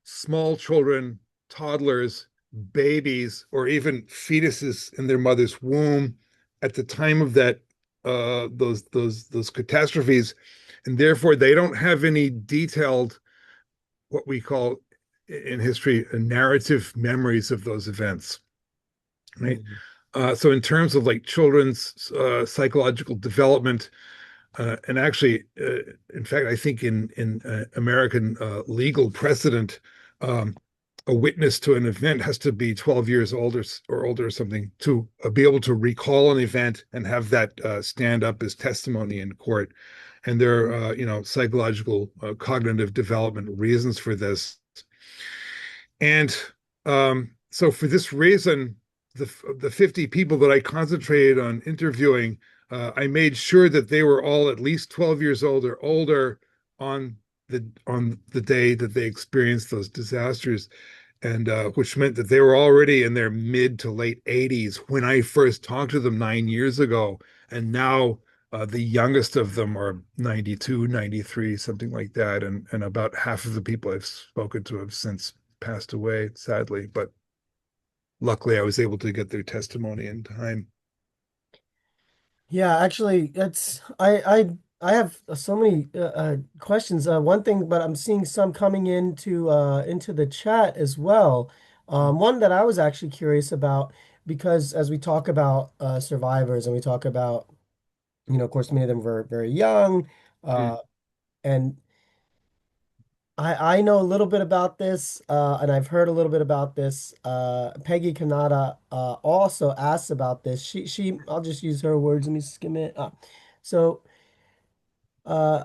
small children, toddlers, babies, or even fetuses in their mother's womb at the time of that those catastrophes, and therefore they don't have any detailed what we call in history narrative memories of those events, right? Mhm. So in terms of like children's psychological development, and actually, in fact, I think in American legal precedent, um, a witness to an event has to be 12 years older or something to be able to recall an event and have that stand up as testimony in court. And there are, psychological cognitive development reasons for this. And so for this reason, the 50 people that I concentrated on interviewing, I made sure that they were all at least 12 years old or older on the day that they experienced those disasters, and which meant that they were already in their mid to late 80s when I first talked to them 9 years ago. And now the youngest of them are 92, 93, something like that. And about half of the people I've spoken to have since passed away, sadly. But luckily, I was able to get their testimony in time. Yeah, actually, that's I have so many questions. One thing, but I'm seeing some coming into the chat as well. One that I was actually curious about because as we talk about survivors and we talk about Of course, many of them were very young. Mm. Uh, and I know a little bit about this, and I've heard a little bit about this. Peggy Kanata also asked about this. I'll just use her words. Let me skim it. So uh,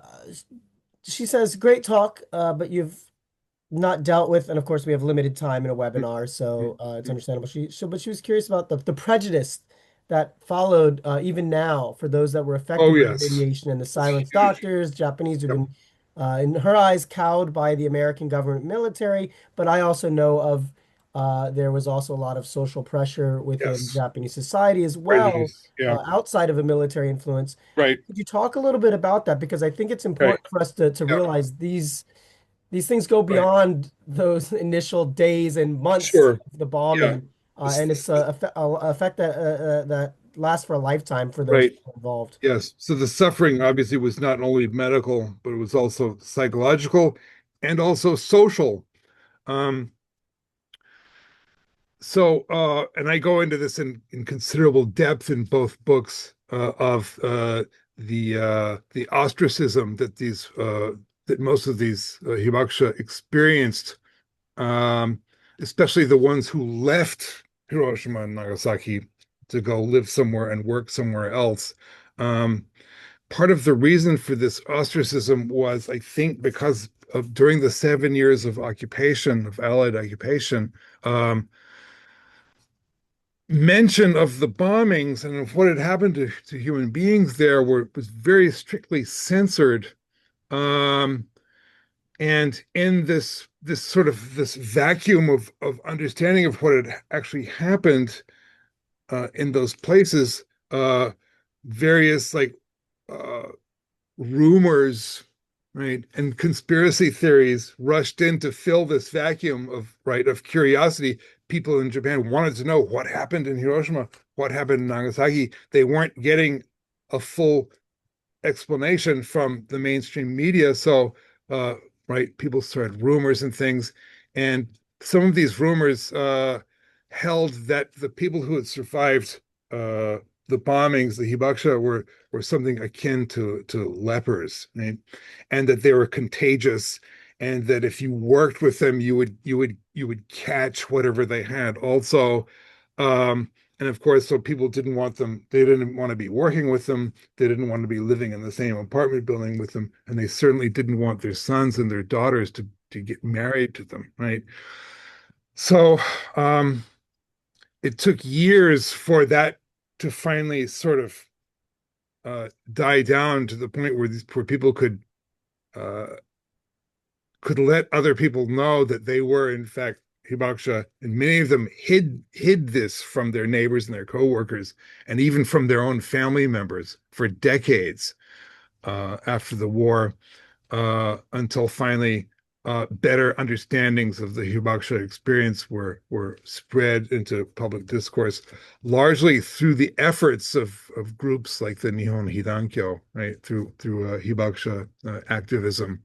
she says, "Great talk, but you've not dealt with," and of course we have limited time in a Mm. webinar, so it's Mm. understandable. But she was curious about the prejudice that followed even now for those that were Oh affected by yes, radiation and the it's silence huge. doctors, Japanese who've Yep. been, in her eyes, cowed by the American government military. But I also know of there was also a lot of social pressure within Yes, Japanese society as well, prejudice. Yeah, outside of a military influence. right. Could you talk a little bit about that? Because I think it's Right. important for us to Yeah, realize these things go right. beyond those initial days and months Sure. of the Yeah. bombing, and it's a effect that lasts for a lifetime for those Right. people involved. Yes. So the suffering obviously was not only medical, but it was also psychological and also social. Um, and I go into this in considerable depth in both books of the ostracism that most of these hibakusha experienced, um, especially the ones who left Hiroshima and Nagasaki to go live somewhere and work somewhere else. Um, Part of the reason for this ostracism was, I think, because of during the 7 years of occupation, of Allied occupation, um, mention of the bombings and of what had happened to human beings there was very strictly censored. Um, and in this sort of this vacuum of understanding of what had actually happened in those places, various like uh, rumors, right, and conspiracy theories rushed in to fill this vacuum of curiosity. People in Japan wanted to know what happened in Hiroshima, what happened in Nagasaki. They weren't getting a full explanation from the mainstream media. So, uh, right, people started rumors and things, and some of these rumors held that the people who had survived uh, the bombings, the hibakusha, were something akin to lepers, right? And that they were contagious, and that if you worked with them, you would catch whatever they had. Also, and of course, so people didn't want them. They didn't want to be working with them. They didn't want to be living in the same apartment building with them, and they certainly didn't want their sons and their daughters to get married to them, right? So it took years for that to finally sort of die down to the point where these poor people uh, could let other people know that they were in fact hibakusha, and many of them hid this from their neighbors and their coworkers, and even from their own family members for decades after the war, until finally better understandings of the hibakusha experience were spread into public discourse, largely through the efforts of groups like the Nihon Hidankyo, right, through hibakusha activism.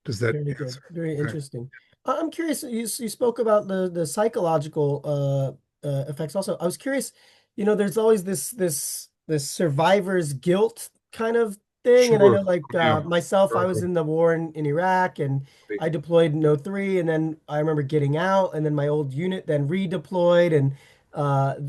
Does that Very good. answer? Very Okay. interesting. I'm curious. You spoke about the psychological effects. Also, I was curious. There's always this survivor's guilt kind of thing, and I know, Sure. like Yeah. myself, I was Rocco. in the war in Iraq, and I deployed in '03, and then I remember getting out, and then my old unit then redeployed, and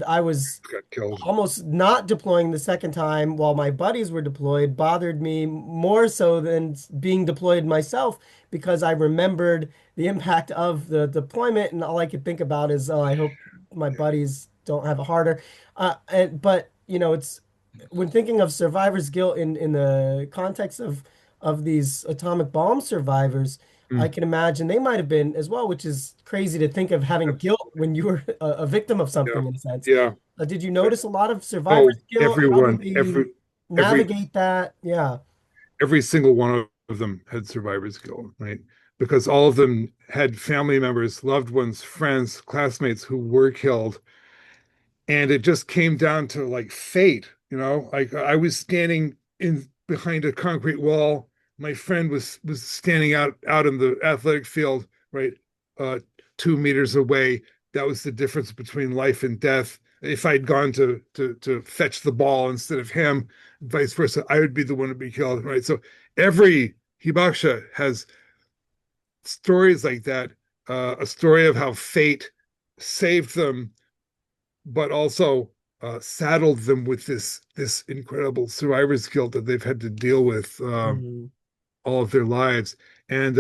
I was Got killed. almost not deploying the second time while my buddies were deployed bothered me more so than being deployed myself, because I remembered the impact of the deployment, and all I could think about is, oh, I hope my buddies don't have it harder. But it's when thinking of survivor's guilt in the context of these atomic bomb survivors, I Mm, can imagine they might have been as well, which is crazy to think of having guilt absolutely. when you were a victim of Yeah. something in a sense. Yeah. Did you notice a lot of Oh, survivor's guilt? How did everyone, they every navigate that? Yeah, every single one of them had survivor's guilt, right? Because all of them had family members, loved ones, friends, classmates who were killed. And it just came down to like fate, like I was standing in behind a concrete wall. My friend was standing out in the athletic field, right, uh 2 meters away. That was the difference between life and death. if I'd gone to fetch the ball instead of him, vice versa, I would be the one to be killed, right? So every hibakusha has stories like that, a story of how fate saved them, but also saddled them with this incredible survivor's guilt that they've had to deal with Mhm. all of their lives. And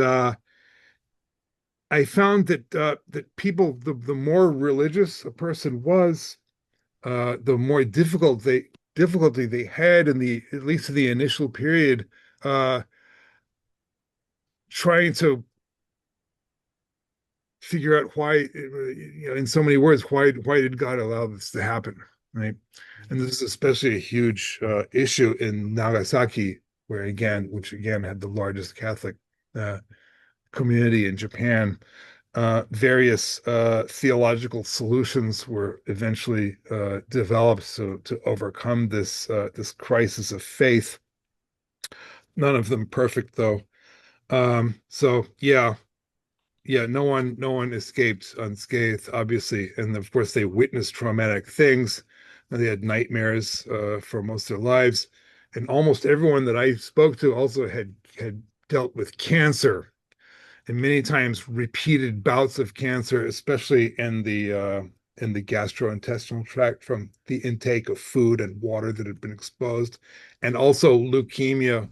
I found that people, the more religious a person was, the more difficulty they had in the at least in the initial period, uh, trying to figure out why, in so many words, why did God allow this to happen, right? And this is especially a huge issue in Nagasaki, which again had the largest Catholic uh, community in Japan. Various theological solutions were eventually developed to overcome this crisis of faith. None of them perfect though. So yeah, no one escaped unscathed, obviously, and of course they witnessed traumatic things. And they had nightmares for most of their lives, and almost everyone that I spoke to also had dealt with cancer and many times repeated bouts of cancer, especially in the gastrointestinal tract from the intake of food and water that had been exposed, and also leukemia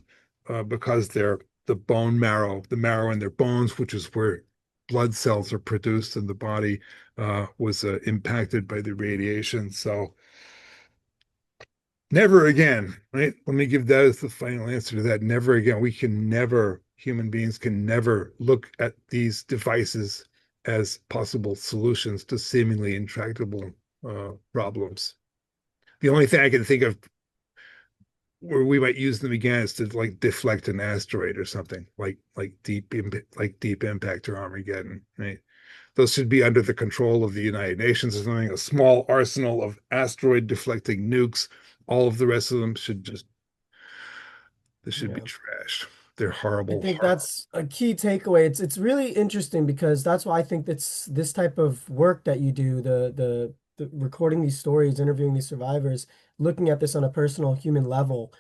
because the bone marrow, the marrow in their bones, which is where blood cells are produced in the body, was impacted by the radiation. So never again, right? Let me give that as the final answer to that. Never again. Human beings can never look at these devices as possible solutions to seemingly intractable problems. The only thing I can think of where we might use them again is to like deflect an asteroid or something like deep impact or Armageddon, right? Those should be under the control of the United Nations or something, a small arsenal of asteroid deflecting nukes. All of the rest of them should be Yeah. trashed. They're I horrible, think horrible. that's a key takeaway. It's really interesting because that's why I think that's this type of work that you do, the recording these stories, interviewing these survivors, looking at this on a personal human level,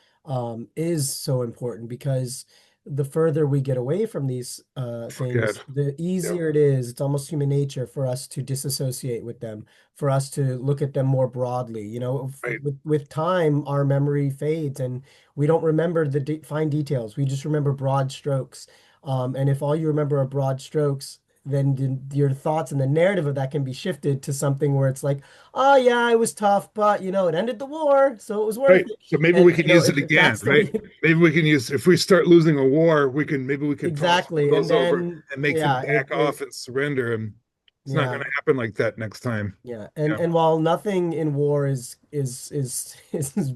is so important because the further we get away from these Forget. things, the Yeah, easier it is. It's almost human nature for us to disassociate with them, for us to look at them more broadly. You know, right, with time, our memory fades and we don't remember the de fine details. We just remember broad strokes. And if all you remember are broad strokes, then your thoughts and the narrative of that can be shifted to something where it's like, oh yeah, it was tough, but it ended the war, so it was worth right. it. So maybe And we can use it if again, that's the right? Maybe we can use if we start losing a war, we can toss one of exactly, and those over then and make them yeah, back off and surrender. And it's not yeah. going to happen like that next time. Yeah, Yeah. and while nothing in war is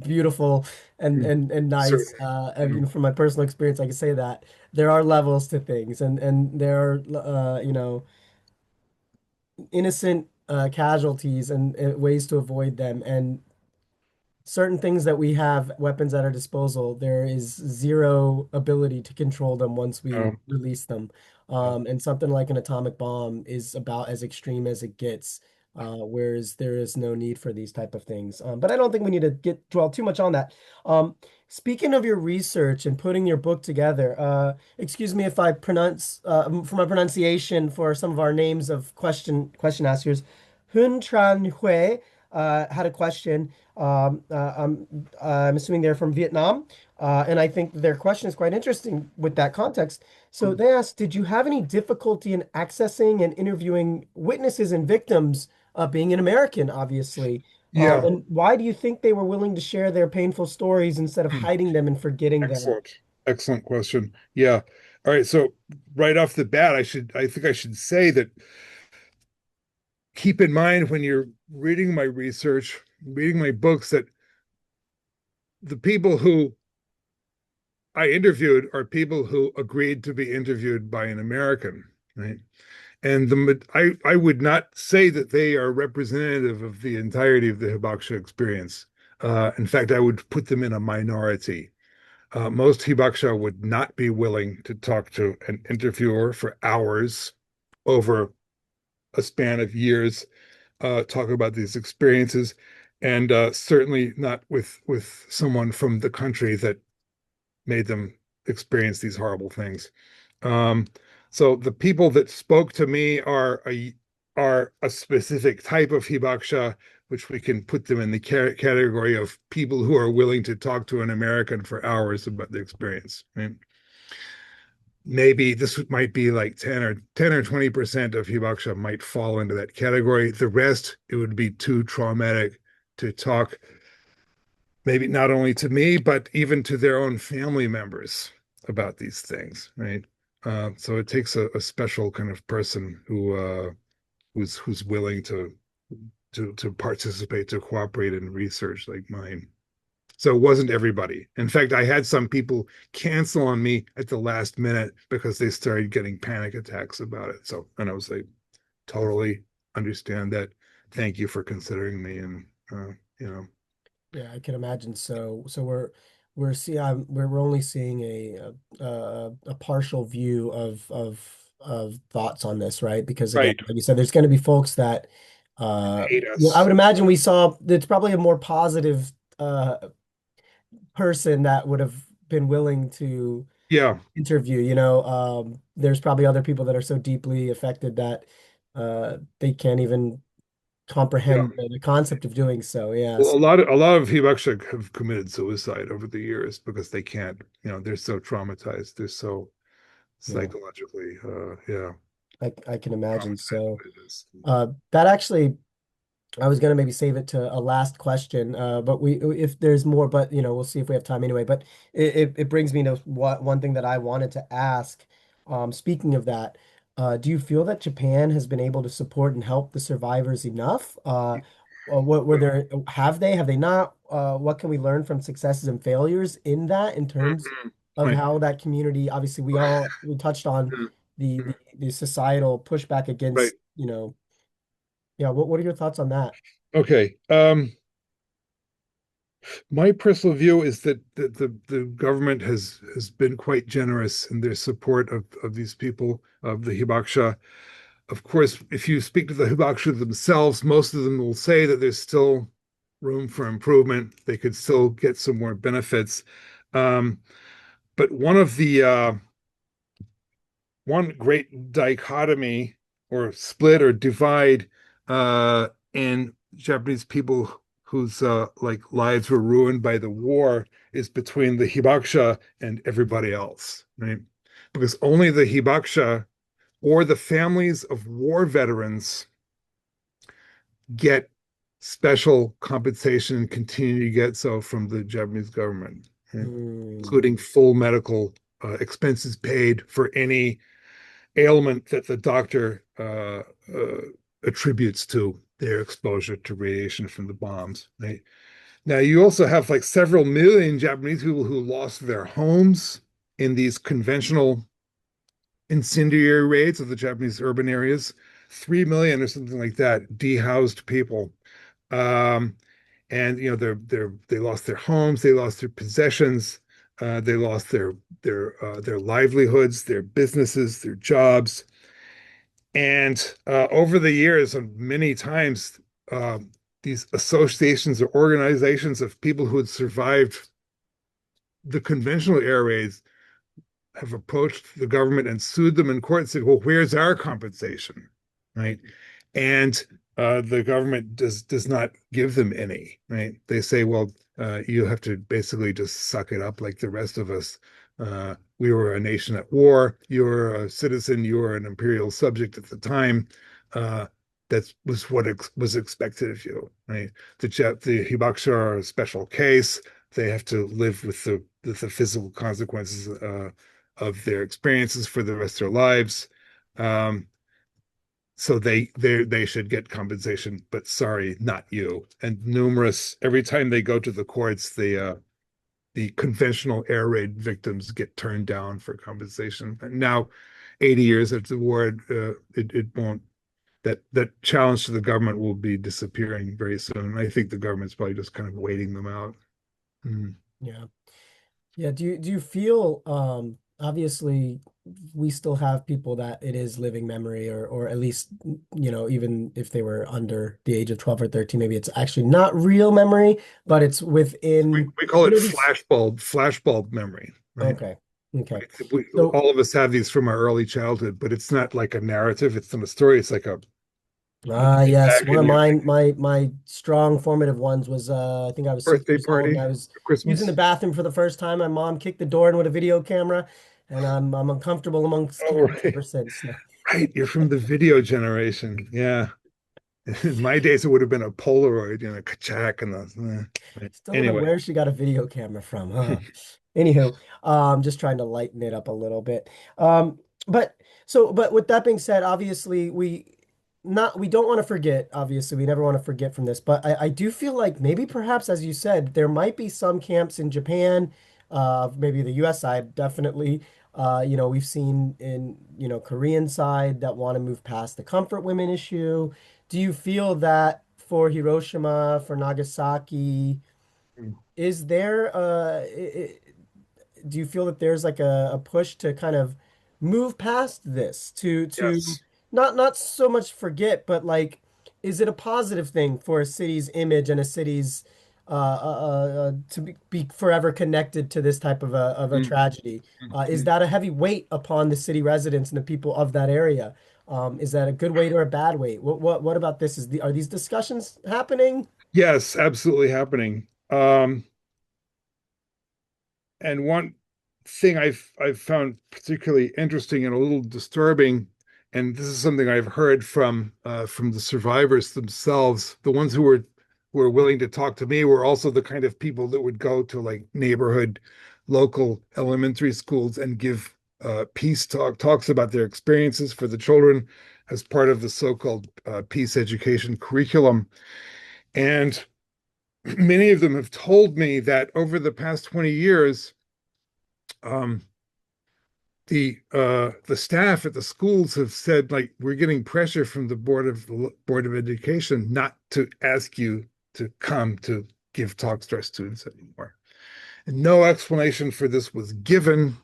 beautiful Mm. and nice, Certainly. Mm. from my personal experience, I can say that there are levels to things, and there are innocent casualties and ways to avoid them, and certain things that we have weapons at our disposal, there is zero ability to control them once we Um, release them. yeah. And something like an atomic bomb is about as extreme as it gets, whereas there is no need for these type of things. But I don't think we need to get dwell too much on that. Speaking of your research and putting your book together, excuse me if I pronounce for my pronunciation for some of our names of question askers. Hun Tran Hui had a question. I'm assuming they're from Vietnam, and I think their question is quite interesting with that context. So they asked, did you have any difficulty in accessing and interviewing witnesses and victims, being an American, obviously? Yeah. And why do you think they were willing to share their painful stories instead of Hmm. hiding them and forgetting them? Excellent. Excellent question. Yeah. All right. So right off the bat, I think I should say that keep in mind when you're reading my research, reading my books, that the people who I interviewed are people who agreed to be interviewed by an American, right? And I would not say that they are representative of the entirety of the hibakusha experience. In fact, I would put them in a minority. Most hibakusha would not be willing to talk to an interviewer for hours over a span of years. talk about these experiences, and certainly not with someone from the country that made them experience these horrible things. Um, so the people that spoke to me are a specific type of hibakusha, which we can put them in the category of people who are willing to talk to an American for hours about the experience. Right? Maybe this might be like 10 or 20% of hibakusha might fall into that category. The rest, it would be too traumatic to talk, maybe not only to me, but even to their own family members about these things, right? So it takes a special kind of person who's willing to participate, to cooperate in research like mine. So it wasn't everybody. In fact, I had some people cancel on me at the last minute because they started getting panic attacks about it. So, and I was like, totally understand that. Thank you for considering me. And, you know, Yeah, I can imagine. So we're see we're only seeing a partial view of thoughts on this, right? Because again, right. like you said, there's going to be folks that Hate I us. would imagine we saw. It's probably a more positive person that would have been willing to Yeah. interview. There's probably other people that are so deeply affected that they can't even Yeah. comprehend the concept of doing so. Well, Yes. a lot of Hibakusha have committed suicide over the years because they can't, they're so traumatized. They're so Yeah. psychologically, yeah, I can imagine. traumatized So by this. that actually, I was gonna maybe save it to a last question, but we if there's more, but we'll see if we have time anyway. But it brings me to one thing that I wanted to ask. Speaking of that, do you feel that Japan has been able to support and help the survivors enough? What were there? Have they not? What can we learn from successes and failures in that in terms Mhm. of Right. how that community? Obviously, we touched on Mhm. the societal pushback Right. against, yeah, what are your thoughts on that? Okay. My personal view is that the government has been quite generous in their support of these people, of the Hibakusha. Of course, if you speak to the Hibakusha themselves, most of them will say that there's still room for improvement. They could still get some more benefits. Um, but one great dichotomy or split or divide in Japanese people whose like lives were ruined by the war is between the Hibakusha and everybody else, right? Because only the Hibakusha or the families of war veterans get special compensation and continue to get so from the Japanese government, right? Mm, Including full medical expenses paid for any ailment that the doctor attributes to their exposure to radiation from the bombs. Right? Now, you also have like several million Japanese people who lost their homes in these conventional incendiary raids of the Japanese urban areas. 3 million or something like that, dehoused people. Um, and they lost their homes, they lost their possessions, they lost their livelihoods, their businesses, their jobs. And over the years, many times, these associations or organizations of people who had survived the conventional air raids have approached the government and sued them in court and said, "Well, where's our compensation?" Right? And the government does not give them any. Right? They say, "Well, you have to basically just suck it up like the rest of us. We were a nation at war. You were a citizen. You were an imperial subject at the time. Uh, that was what was expected of you." Right? The Hibakusha are a special case. They have to live with the physical consequences of their experiences for the rest of their lives. Um, so they should get compensation, but sorry, not you. And numerous every time they go to the courts, the conventional air raid victims get turned down for compensation. And now, 80 years after the war, it won't. That challenge to the government will be disappearing very soon. I think the government's probably just kind of waiting them out. Mm. yeah. Yeah. Do you feel obviously we still have people that it is living memory, or at least, even if they were under the age of 12 or 13, maybe it's actually not real memory, but it's We, within, we call it these. flashbulb memory, right? Okay. Okay. So, All of us have these from our early childhood, but it's not like a narrative. It's not a story. It's like a you sit yes, back one and of you mine, my strong formative ones was, I think I was six birthday years old and party I was for using the Christmas. bathroom for the first time. My mom kicked the door in with a video camera, and I'm uncomfortable amongst Oh, cats right. ever since. Right. You're from the video generation. Yeah. In my days, it would have been a Polaroid, Kachak and the. Right. Still don't know Anyway, where she got a video camera from, huh? Anywho, just trying to lighten it up a little bit. Um, but but with that being said, obviously we don't want to forget, obviously, we never want to forget from this, but I do feel like maybe perhaps, as you said, there might be some camps in Japan, maybe the US side, definitely. We've seen in, Korean side that want to move past the comfort women issue. Do you feel that for Hiroshima, for Nagasaki, is there do you feel that there's like a push to kind of move past this, to yes. not so much forget, but like, is it a positive thing for a city's image and a city's to be forever connected to this type of a Mm, tragedy? Is mm. that a heavy weight upon the city residents and the people of that area? Is that a good weight or a bad weight? What about this? Are these discussions happening? Yes, absolutely happening. And one thing I've found particularly interesting and a little disturbing, and this is something I've heard from the survivors themselves, the ones who were willing to talk to me were also the kind of people that would go to like neighborhood, local elementary schools and give peace talks about their experiences for the children as part of the so-called peace education curriculum. And many of them have told me that over the past 20 years, um, the staff at the schools have said like we're getting pressure from the board of education not to ask you to come to give talks to our students anymore. And no explanation for this was given.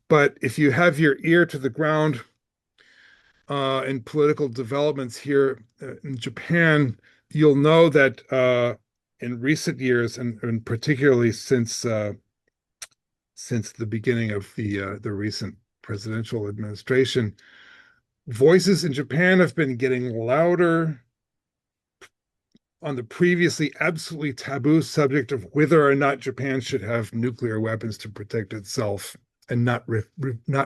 But if you have your ear to the ground in political developments here in Japan, you'll know that in recent years, and particularly since the beginning of the recent presidential administration, voices in Japan have been getting louder on the previously absolutely taboo subject of whether or not Japan should have nuclear weapons to protect itself and not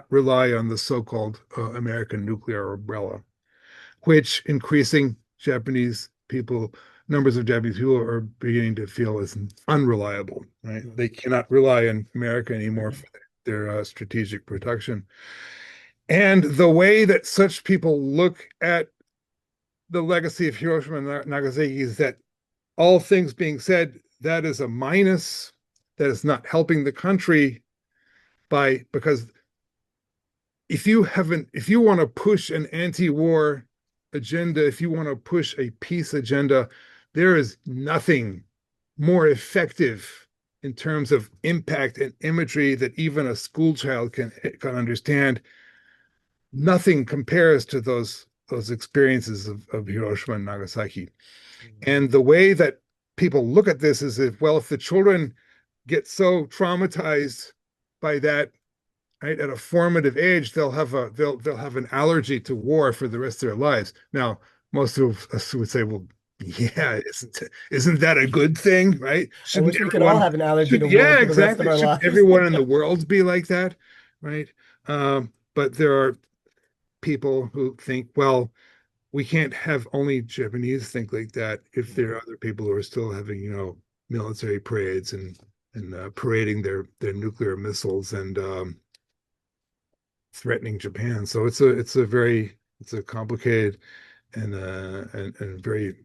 rely on the so-called American nuclear umbrella, which increasing Japanese people numbers of Japanese people are beginning to feel is unreliable. Right, they cannot rely on America anymore for their strategic protection. And the way that such people look at the legacy of Hiroshima and Nagasaki is that all things being said, that is a minus. That is not helping the country because if you want to push an anti-war agenda, if you want to push a peace agenda, there is nothing more effective in terms of impact and imagery that even a school child can understand. Nothing compares to those experiences of Hiroshima and Nagasaki. And the way that people look at this is if, well, if the children get so traumatized by that, right, at a formative age, they'll have an allergy to war for the rest of their lives. Now, most of us would say, well, yeah, isn't that a good thing, right? I Shouldn't wish we could all everyone have an allergy should to war yeah, for the rest of exactly. our Shouldn't lives. everyone in the world be like that, right? But there are people who think, well, we can't have only Japanese think like that if there are other people who are still having, military parades and parading their nuclear missiles and threatening Japan. So it's a complicated and very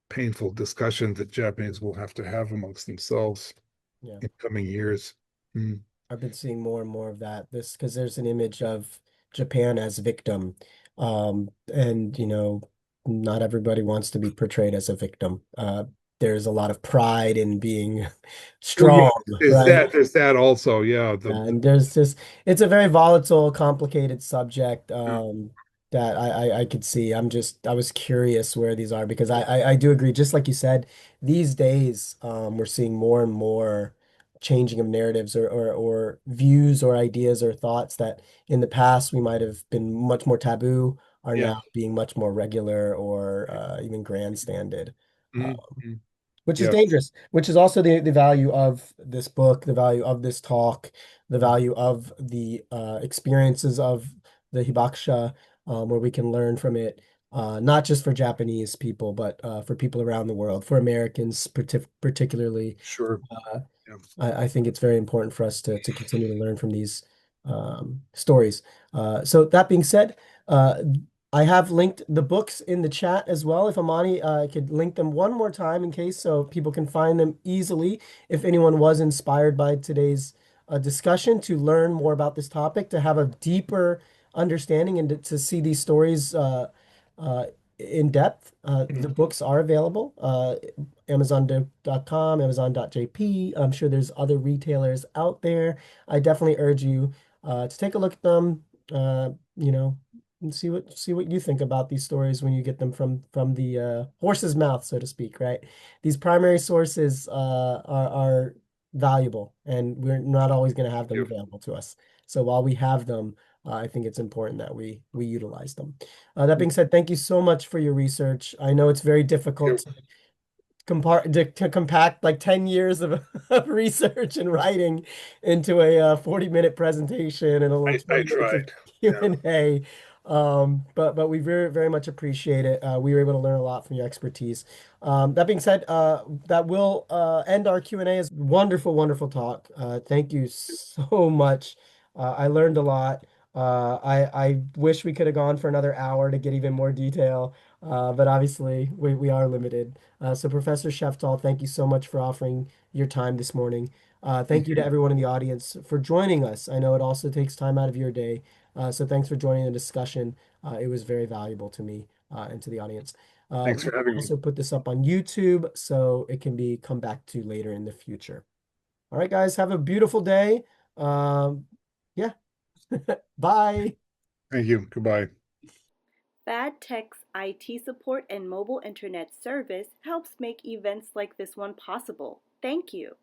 painful discussion that Japanese will have to have amongst themselves Yeah. in coming years. Mm. I've been seeing more and more of that. This because there's an image of Japan as victim. And not everybody wants to be portrayed as a victim. there's a lot of pride in being Oh yeah, strong, right? there's that also. Yeah, Yeah, and there's just it's a very volatile, complicated subject uh, that I could see. I was curious where these are because I do agree, just like you said, these days we're seeing more and more changing of narratives or views or ideas or thoughts that in the past we might have been much more taboo are yeah. now being much more regular or even grandstanded. Uh, Mhm. which is Yeah, dangerous, which is also the value of this book, the value of this talk, the value of the experiences of the hibakusha, where we can learn from it, not just for Japanese people, but for people around the world, for Americans particularly. sure. Uh, Yeah. I think it's very important for us to continue to learn from these stories. So that being said, uh, I have linked the books in the chat as well. If Amani, I could link them one more time in case so people can find them easily. If anyone was inspired by today's discussion to learn more about this topic, to have a deeper understanding and to see these stories uh, in depth, the Mhm. books are available. Amazon.com, Amazon.jp. I'm sure there's other retailers out there. I definitely urge you to take a look at them. You know, and see what you think about these stories when you get them from the horse's mouth, so to speak, right? These primary sources are valuable, and we're not always going to have them Yeah. available to us. So while we have them, I think it's important that we utilize them. That being said, thank you so much for your research. I know it's very Yeah. difficult to compact like 10 years of, of research and writing into a 40-minute presentation and a little I 20 minutes of tried. Yeah. Q&A. But we very, very much appreciate it. We were able to learn a lot from your expertise. That being said, that will end our Q&A. Is wonderful, wonderful talk. Thank you so much. I learned a lot. I wish we could have gone for another hour to get even more detail, but obviously we are limited. So Professor Sheftall, thank you so much for offering your time this morning. Thank you to Mhm. everyone in the audience for joining us. I know it also takes time out of your day. So thanks for joining the discussion. It was very valuable to me and to the audience. Thanks We for will having me. also put this up on YouTube so it can be come back to later in the future. All right, guys, have a beautiful day. Um, yeah, bye. Thank you. Goodbye. FadTech's IT support and mobile internet service helps make events like this one possible. Thank you.